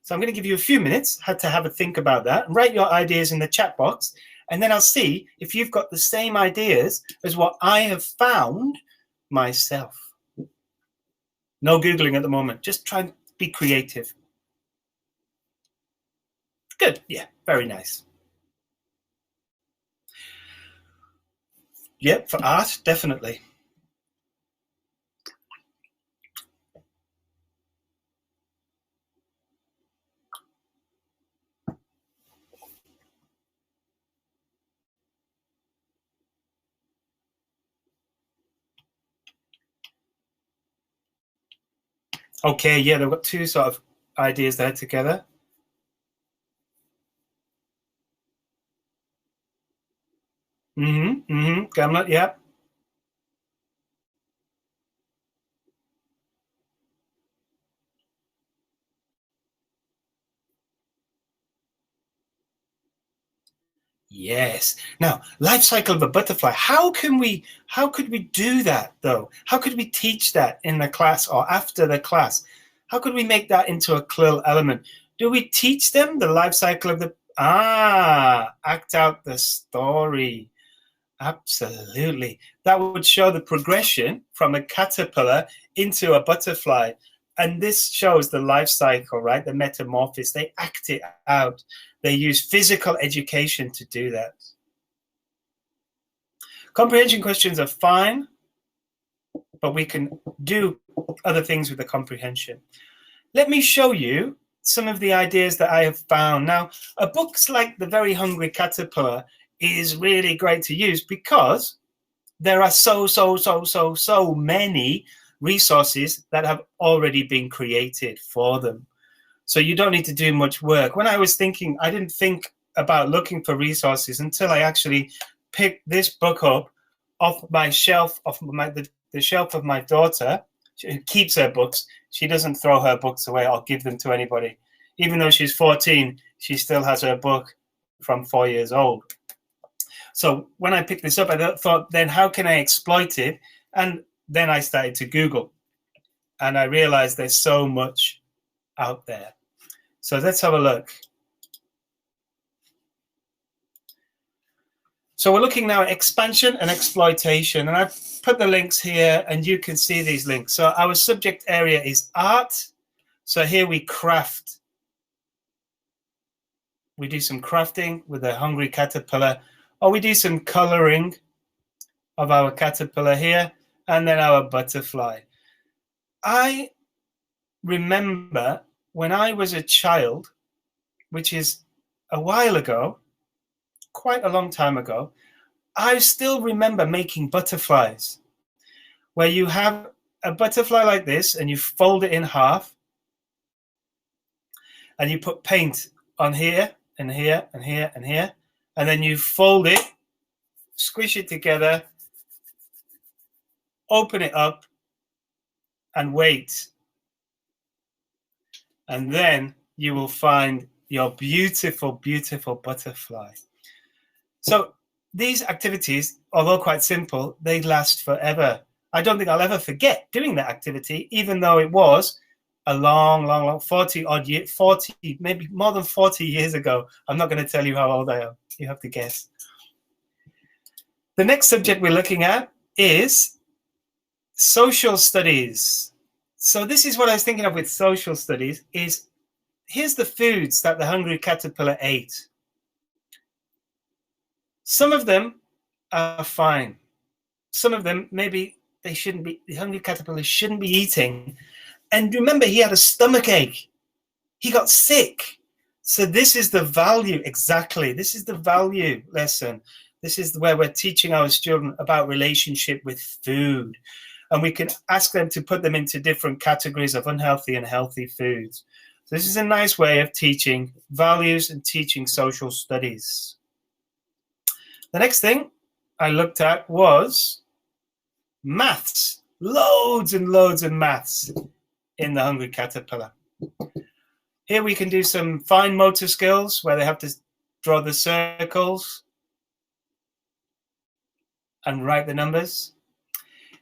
So I'm going to give you a few minutes to have a think about that. Write your ideas in the chat box, and then I'll see if you've got the same ideas as what I have found myself. No Googling at the moment. Just try and be creative. Good. Yeah, very nice. Yep, for art, definitely. Okay, yeah, they've got two sort of ideas there together. Gamlet, yeah. Yes. Now, life cycle of a butterfly. How could we do that though? How could we teach that in the class or after the class? How could we make that into a CLIL element? Do we teach them the life cycle of the act out the story? Absolutely. That would show the progression from a caterpillar into a butterfly. And this shows the life cycle, right? The metamorphosis. They act it out. They use physical education to do that. Comprehension questions are fine, but we can do other things with the comprehension. Let me show you some of the ideas that I have found. Now, books like The Very Hungry Caterpillar is really great to use because there are so many resources that have already been created for them. So you don't need to do much work. When I was thinking, I didn't think about looking for resources until I actually picked this book up off my shelf, the shelf of my daughter, who keeps her books. She doesn't throw her books away or give them to anybody. Even though she's 14, she still has her book from 4 years old. So when I picked this up, I thought, then how can I exploit it? And then I started to Google. And I realized there's so much out there. So let's have a look. So we're looking now at expansion and exploitation. And I've put the links here, and you can see these links. So our subject area is art. So here we craft. We do some crafting with a hungry caterpillar, or we do some coloring of our caterpillar here, and then our butterfly. I remember when I was a child, which is a while ago, quite a long time ago, I still remember making butterflies, where you have a butterfly like this, and you fold it in half, and you put paint on here, and here, and here, and here, and then you fold it, squish it together, open it up, and wait. And then you will find your beautiful, beautiful butterfly. So these activities, although quite simple, they last forever. I don't think I'll ever forget doing that activity, even though it was a long 40 odd years, 40, maybe more than 40 years ago. I'm not going to tell you how old I am. You have to guess. The next subject we're looking at is social studies. So this is what I was thinking of with social studies is, here's the foods that the hungry caterpillar ate. Some of them are fine. Some of them, maybe they shouldn't be, the hungry caterpillar shouldn't be eating. And remember, he had a stomach ache. He got sick. So this is the value, exactly. This is the value lesson. This is where we're teaching our children about relationship with food. And we can ask them to put them into different categories of unhealthy and healthy foods. So this is a nice way of teaching values and teaching social studies. The next thing I looked at was maths. Loads and loads of maths in the Hungry Caterpillar. Here we can do some fine motor skills where they have to draw the circles and write the numbers.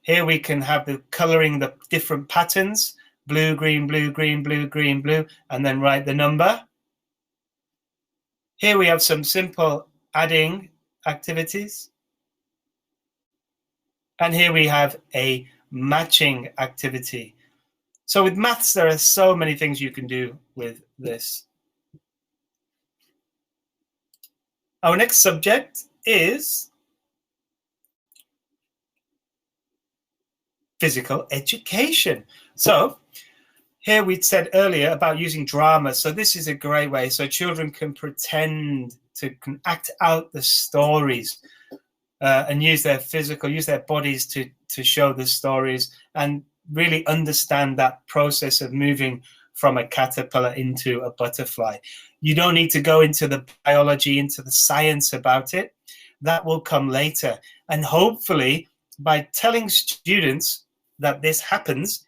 Here we can have the coloring the different patterns, blue, green, blue, green, blue, green, blue, and then write the number. Here we have some simple adding activities. And here we have a matching activity. So with maths, there are so many things you can do with this. Our next subject is physical education. So here we said earlier about using drama. So this is a great way. So children can pretend can act out the stories and use their bodies to show the stories and really understand that process of moving from a caterpillar into a butterfly. You don't need to go into the biology, into the science about it. That will come later. And hopefully, by telling students that this happens,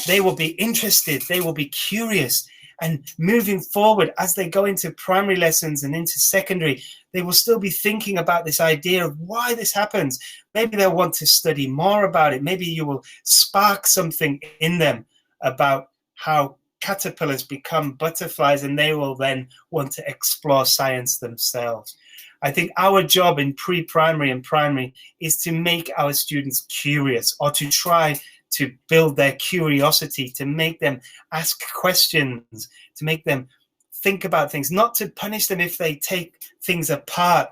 they will be interested, they will be curious, and moving forward as they go into primary lessons and into secondary, they will still be thinking about this idea of why this happens. Maybe they'll want to study more about it. Maybe you will spark something in them about how caterpillars become butterflies, and they will then want to explore science themselves. I think our job in pre-primary and primary is to make our students curious, or to try to build their curiosity, to make them ask questions, to make them think about things, not to punish them if they take things apart,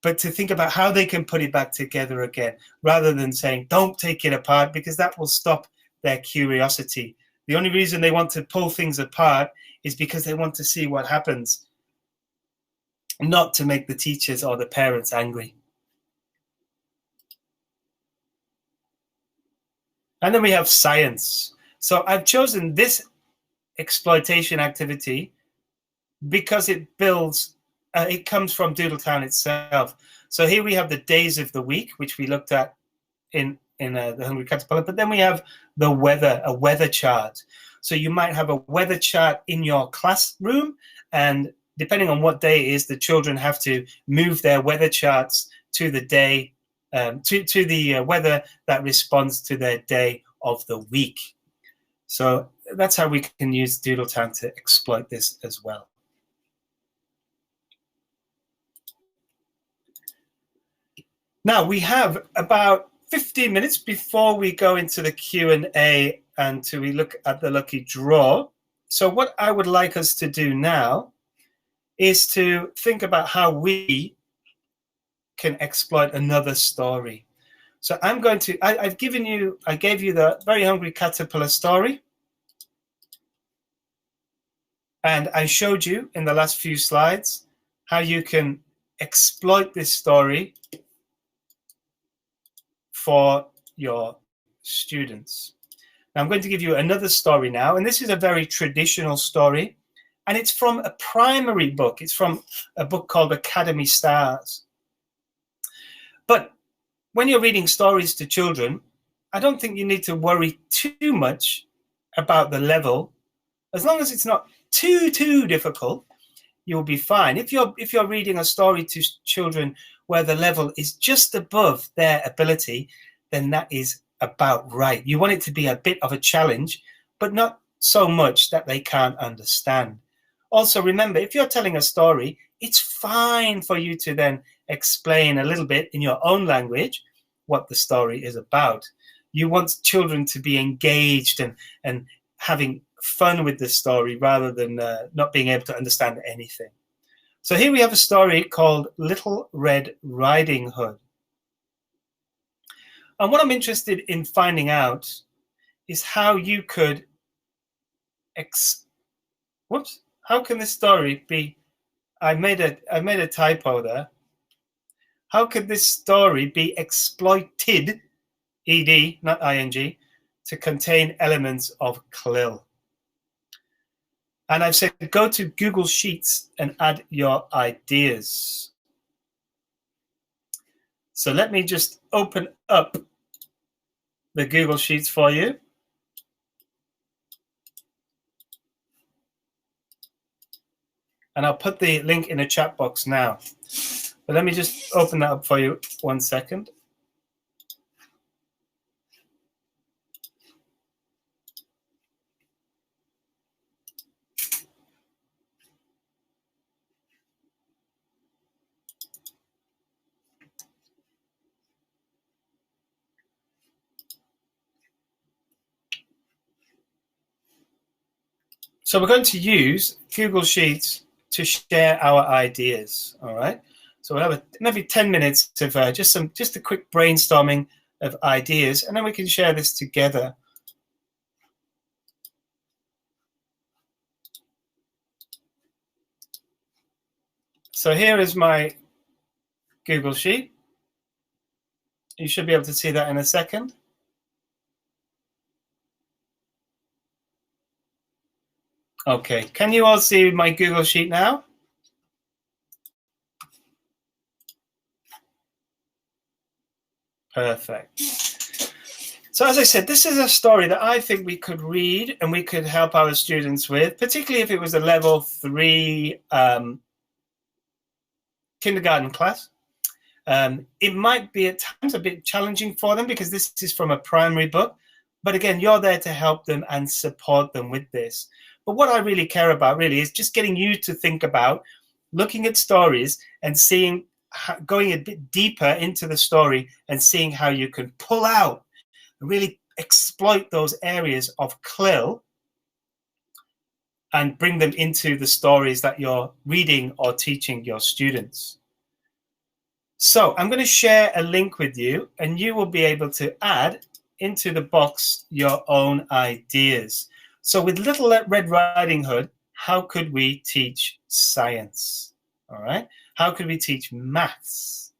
but to think about how they can put it back together again, rather than saying, don't take it apart, because that will stop their curiosity. The only reason they want to pull things apart is because they want to see what happens, not to make the teachers or the parents angry. And then we have science. So I've chosen this exploitation activity because it builds, it comes from Doodle Town itself. So here we have the days of the week, which we looked at in the Hungry Caterpillar, but then we have the weather, a weather chart. So you might have a weather chart in your classroom, and depending on what day it is, the children have to move their weather charts to the day, to the weather that responds to their day of the week. So that's how we can use Doodle Town to exploit this as well. Now we have about 15 minutes before we go into the Q&A and we look at the lucky draw. So what I would like us to do now is to think about how we can exploit another story. So I'm going to, I gave you the Very Hungry Caterpillar story. And I showed you in the last few slides how you can exploit this story for your students. Now I'm going to give you another story now, and this is a very traditional story, and it's from a primary book. It's from a book called Academy Stars. But when you're reading stories to children, I don't think you need to worry too much about the level. As long as it's not too difficult, you'll be fine. If you're reading a story to children where the level is just above their ability, then that is about right. You want it to be a bit of a challenge, but not so much that they can't understand. Also, remember, if you're telling a story, it's fine for you to then explain a little bit in your own language what the story is about. You want children to be engaged and having fun with the story rather than not being able to understand anything. So here we have a story called Little Red Riding Hood. And what I'm interested in finding out is how you could how can this story be, I made a typo there. How could this story be exploited, ed, not ing, to contain elements of CLIL? And I've said go to Google Sheets and add your ideas. So let me just open up the Google Sheets for you. And I'll put the link in the chat box now. But let me just open that up for you 1 second. So we're going to use Google Sheets to share our ideas, all right? So we'll have maybe 10 minutes of just a quick brainstorming of ideas, and then we can share this together. So here is my Google Sheet. You should be able to see that in a second. Okay, can you all see my Google Sheet now? Perfect. So as I said, this is a story that I think we could read and we could help our students with, particularly if it was a level 3 kindergarten class. It might be at times a bit challenging for them because this is from a primary book. But again, you're there to help them and support them with this. But what I really care about really is just getting you to think about looking at stories and seeing, going a bit deeper into the story and seeing how you can pull out, really exploit those areas of CLIL and bring them into the stories that you're reading or teaching your students. So I'm going to share a link with you and you will be able to add into the box your own ideas. So with Little Red Riding Hood, how could we teach science? All right. How could we teach maths?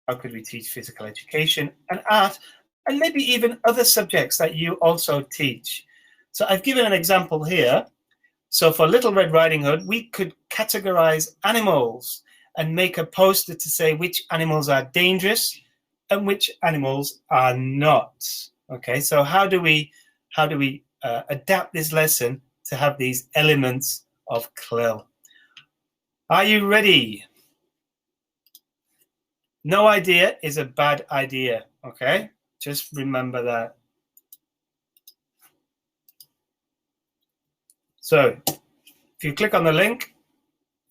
How could we teach physical education and art, and maybe even other subjects that you also teach? So I've given an example here. So for Little Red Riding Hood, we could categorize animals and make a poster to say which animals are dangerous and which animals are not. Okay, so how do we adapt this lesson to have these elements of CLIL? Are you ready? No idea is a bad idea, okay? Just remember that. So if you click on the link,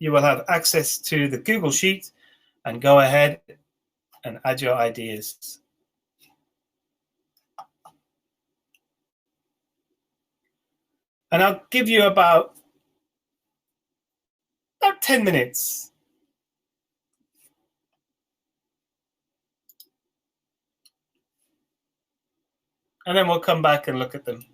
you will have access to the Google Sheet and go ahead and add your ideas. And I'll give you about 10 minutes. And then we'll come back and look at them.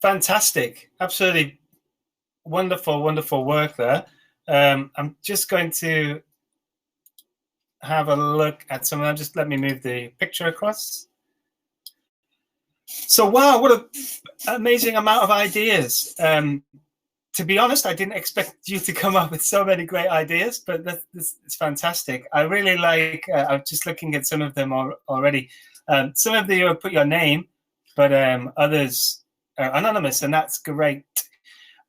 Fantastic. Absolutely wonderful, wonderful work there. I'm just going to have a look at some of them. Just let me move the picture across. So, wow, what an amazing amount of ideas. To be honest, I didn't expect you to come up with so many great ideas, but this is fantastic. I really like, I'm just looking at some of them already. Some of you put your name, but others are anonymous, and that's great.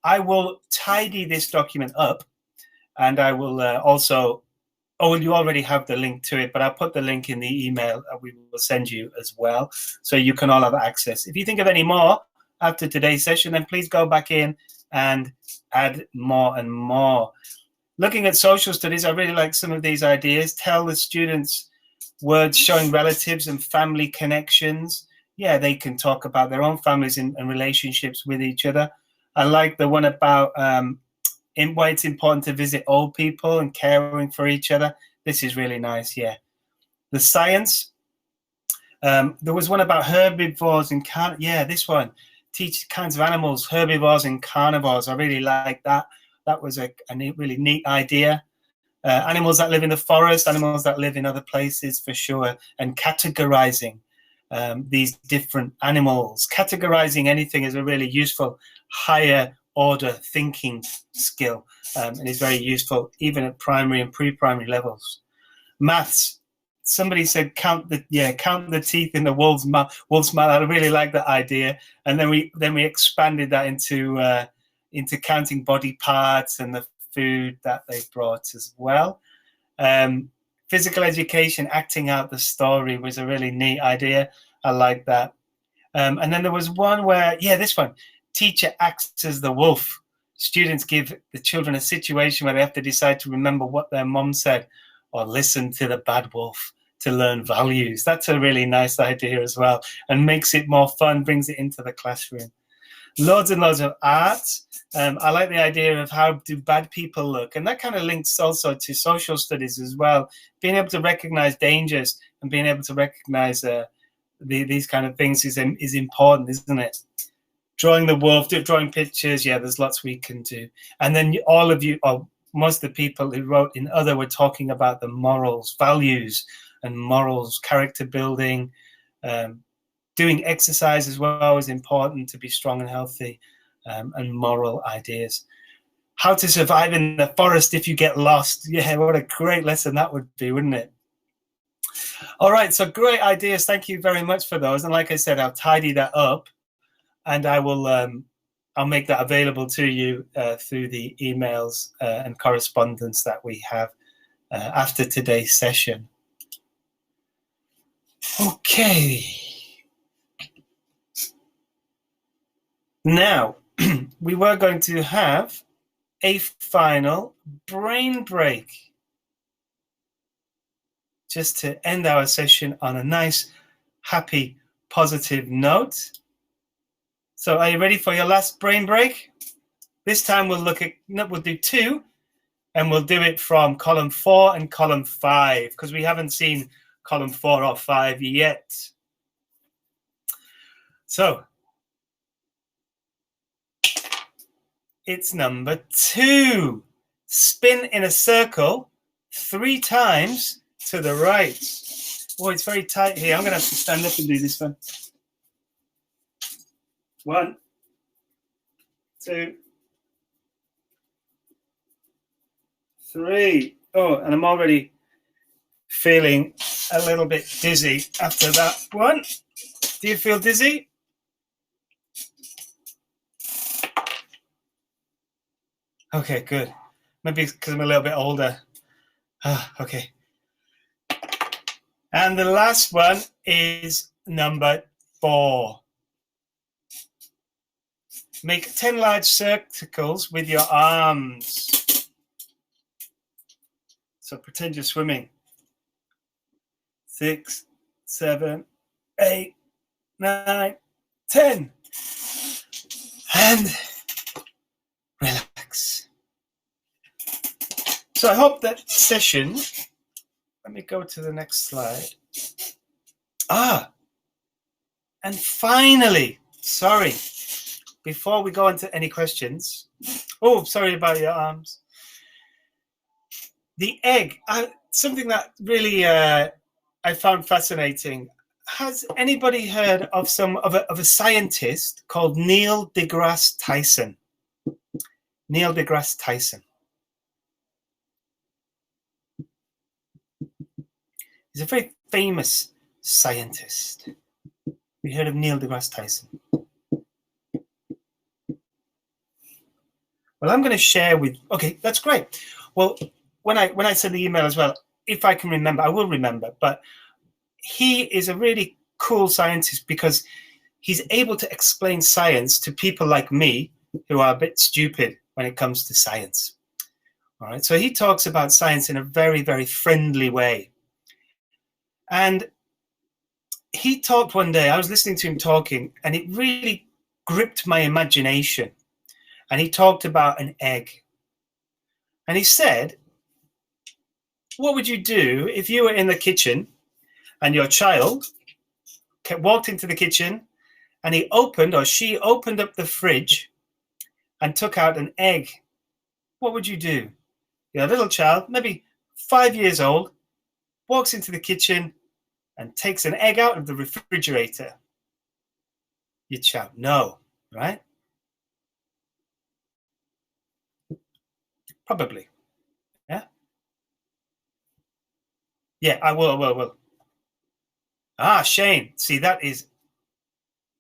I will tidy this document up, and I will also, well, you already have the link to it, but I'll put the link in the email we will send you as well, so you can all have access. If you think of any more after today's session, then please go back in and add more and more. Looking at social studies, I really like some of these ideas. Tell the students words showing relatives and family connections. Yeah, they can talk about their own families and relationships with each other. I like the one about why it's important to visit old people and caring for each other. This is really nice, yeah. The science. There was one about herbivores and yeah, this one. Teach kinds of animals, herbivores and carnivores. I really like that. That was a really neat idea. Animals that live in the forest, animals that live in other places for sure, and categorizing these different animals. Categorizing anything is a really useful higher order thinking skill, and is very useful even at primary and pre-primary levels. Maths. Somebody said count the teeth in the wolf's mouth. I really like that idea, and then we expanded that into counting body parts and the food that they brought as well. Physical education, acting out the story was a really neat idea. I like that. And then there was one where, this one, teacher acts as the wolf. Students give the children a situation where they have to decide to remember what their mom said or listen to the bad wolf to learn values. That's a really nice idea as well, and makes it more fun, brings it into the classroom. Loads and loads of art. I like the idea of how do bad people look, and that kind of links also to social studies as well. Being able to recognize dangers and being able to recognize these kind of things is important, isn't it? Drawing the wolf, drawing pictures, there's lots we can do. And then all of you, or most of the people who wrote in other, were talking about the morals, values and morals, character building. Doing exercise as well is important to be strong and healthy, and moral ideas. How to survive in the forest if you get lost. Yeah, what a great lesson that would be, wouldn't it? All right, so great ideas. Thank you very much for those. And like I said, I'll tidy that up, and I will I'll make that available to you through the emails and correspondence that we have after today's session. Okay. Now, we were going to have a final brain break, just to end our session on a nice, happy, positive note. So are you ready for your last brain break? This time we'll do 2, and we'll do it from column 4 and column 5, because we haven't seen column 4 or 5 yet. So it's number 2. Spin in a circle 3 times to the right. Oh, it's very tight here. I'm going to have to stand up and do this one. 1, 2, 3. Oh, and I'm already feeling a little bit dizzy after that one. Do you feel dizzy? Okay, good. Maybe it's because I'm a little bit older. Okay. And the last one is number 4. Make 10 large circles with your arms. So pretend you're swimming. 6, 7, 8, 9, 10. And relax. So I hope that session, let me go to the next slide. And finally, sorry, before we go into any questions. Oh, sorry about your arms. The egg, something that really I found fascinating. Has anybody heard of a scientist called Neil deGrasse Tyson? Neil deGrasse Tyson. He's a very famous scientist. Have you heard of Neil deGrasse Tyson? Well, I'm going to share with. Okay, that's great. Well, when I send the email as well, if I can remember, I will remember. But he is a really cool scientist because he's able to explain science to people like me who are a bit stupid when it comes to science. All right, so he talks about science in a very, very friendly way. And he talked one day, I was listening to him talking, and it really gripped my imagination. And he talked about an egg. And he said, what would you do if you were in the kitchen and your child walked into the kitchen and she opened up the fridge and took out an egg? What would you do? Your little child, maybe 5 years old, walks into the kitchen and takes an egg out of the refrigerator. You'd shout, no, right? Probably. Yeah? Yeah, I will. Shane, see, that is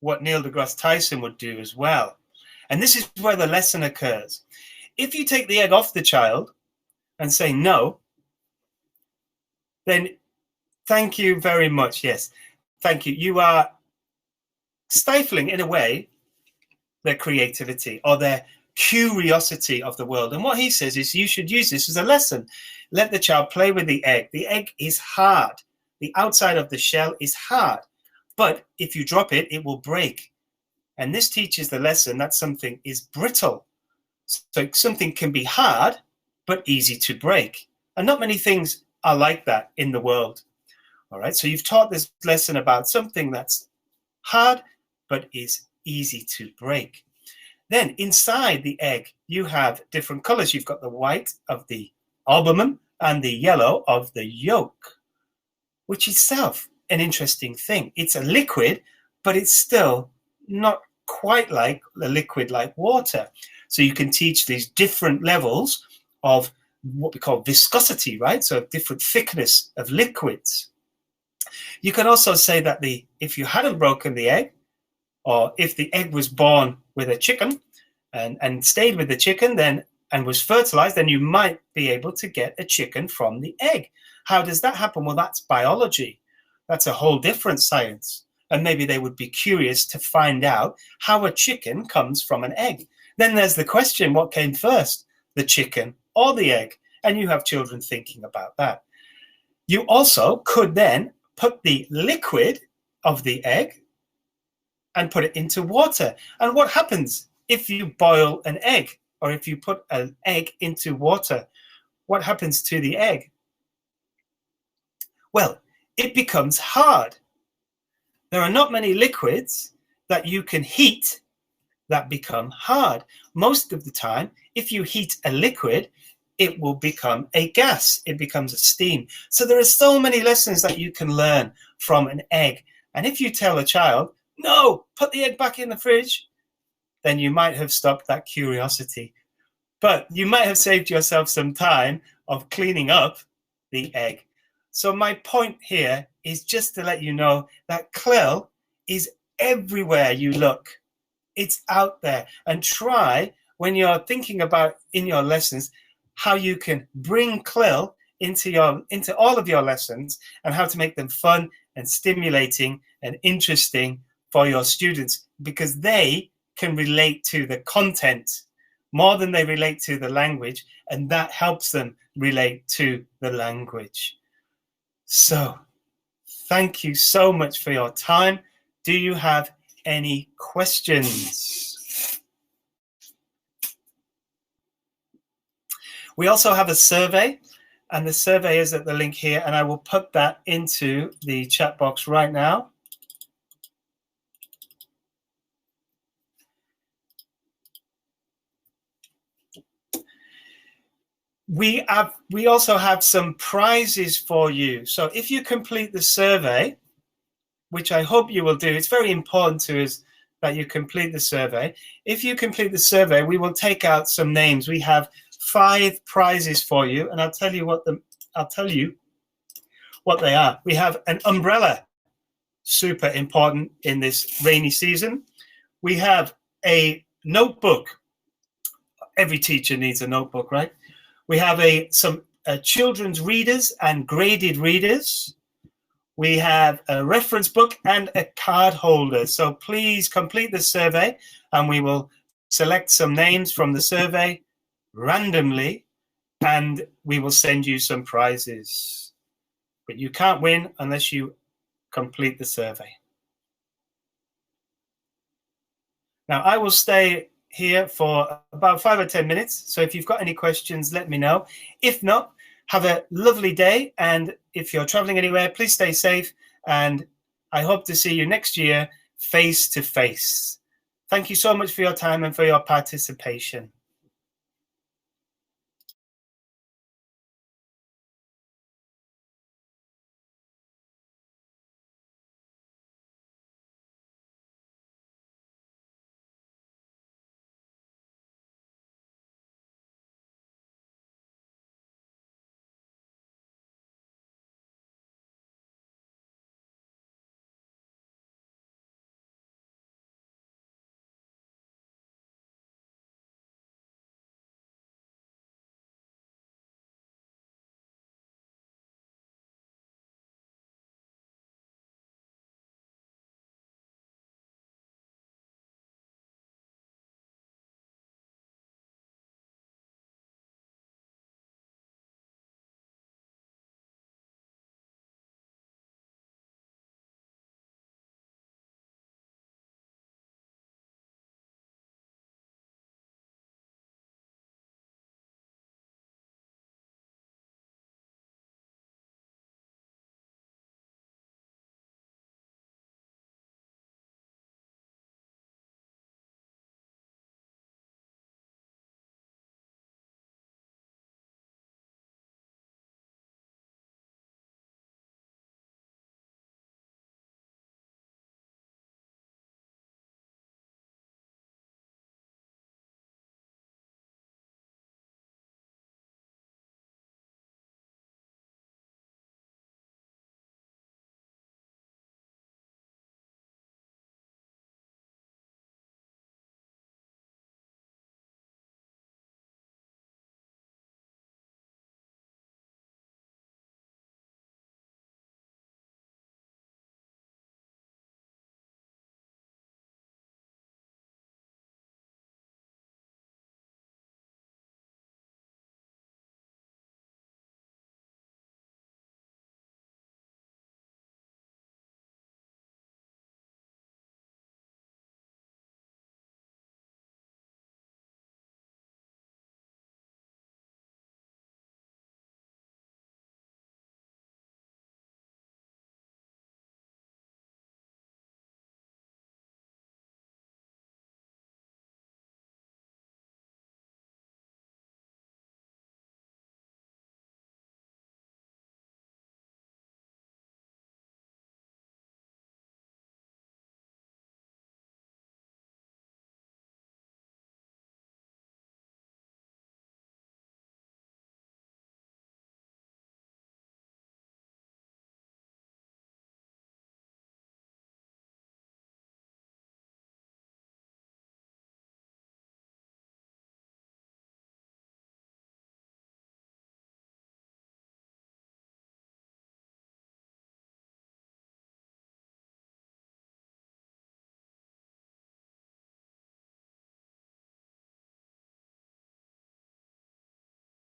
what Neil deGrasse Tyson would do as well. And this is where the lesson occurs. If you take the egg off the child and say no, then thank you very much. Yes, thank you. You are stifling, in a way, their creativity or their curiosity of the world. And what he says is you should use this as a lesson. Let the child play with the egg. The egg is hard. The outside of the shell is hard. But if you drop it, it will break. And this teaches the lesson that something is brittle. So something can be hard, but easy to break. And not many things are like that in the world. All right, so you've taught this lesson about something that's hard, but is easy to break. Then inside the egg, you have different colors. You've got the white of the albumen and the yellow of the yolk, which is itself an interesting thing. It's a liquid, but it's still not quite like a liquid like water. So you can teach these different levels of what we call viscosity, right? So different thickness of liquids. You can also say that if you hadn't broken the egg, or if the egg was born with a chicken and stayed with the chicken and was fertilized, then you might be able to get a chicken from the egg. How does that happen? Well, that's biology. That's a whole different science. And maybe they would be curious to find out how a chicken comes from an egg. Then there's the question, what came first, the chicken or the egg? And you have children thinking about that. You also could then put the liquid of the egg and put it into water. And what happens if you boil an egg, or if you put an egg into water? What happens to the egg? Well, it becomes hard. There are not many liquids that you can heat that become hard. Most of the time, if you heat a liquid, it will become a gas. It becomes a steam. So there are so many lessons that you can learn from an egg. And if you tell a child, no, put the egg back in the fridge, then you might have stopped that curiosity. But you might have saved yourself some time of cleaning up the egg. So my point here is just to let you know that krill is everywhere you look. It's out there. And try, when you're thinking about in your lessons, how you can bring krill into all of your lessons and how to make them fun and stimulating and interesting for your students, because they can relate to the content more than they relate to the language, and that helps them relate to the language. So, thank you so much for your time. Do you have any questions? We also have a survey, and the survey is at the link here, and I will put that into the chat box right now. we also have some prizes for you. So if you complete the survey, which I hope you will do, it's very important to us that you complete the survey. If you complete the survey, we will take out some names. We have 5 prizes for you, and I'll tell you what they are. We have an umbrella, super important in this rainy season. We have a notebook. Every teacher needs a notebook, right? We have some children's readers and graded readers. We have a reference book and a card holder. So please complete the survey, and we will select some names from the survey randomly, and we will send you some prizes. But you can't win unless you complete the survey. Now, I will stay here for about 5 or 10 minutes. So if you've got any questions, let me know. If not, have a lovely day. And if you're traveling anywhere, please stay safe. And I hope to see you next year face to face. Thank you so much for your time and for your participation.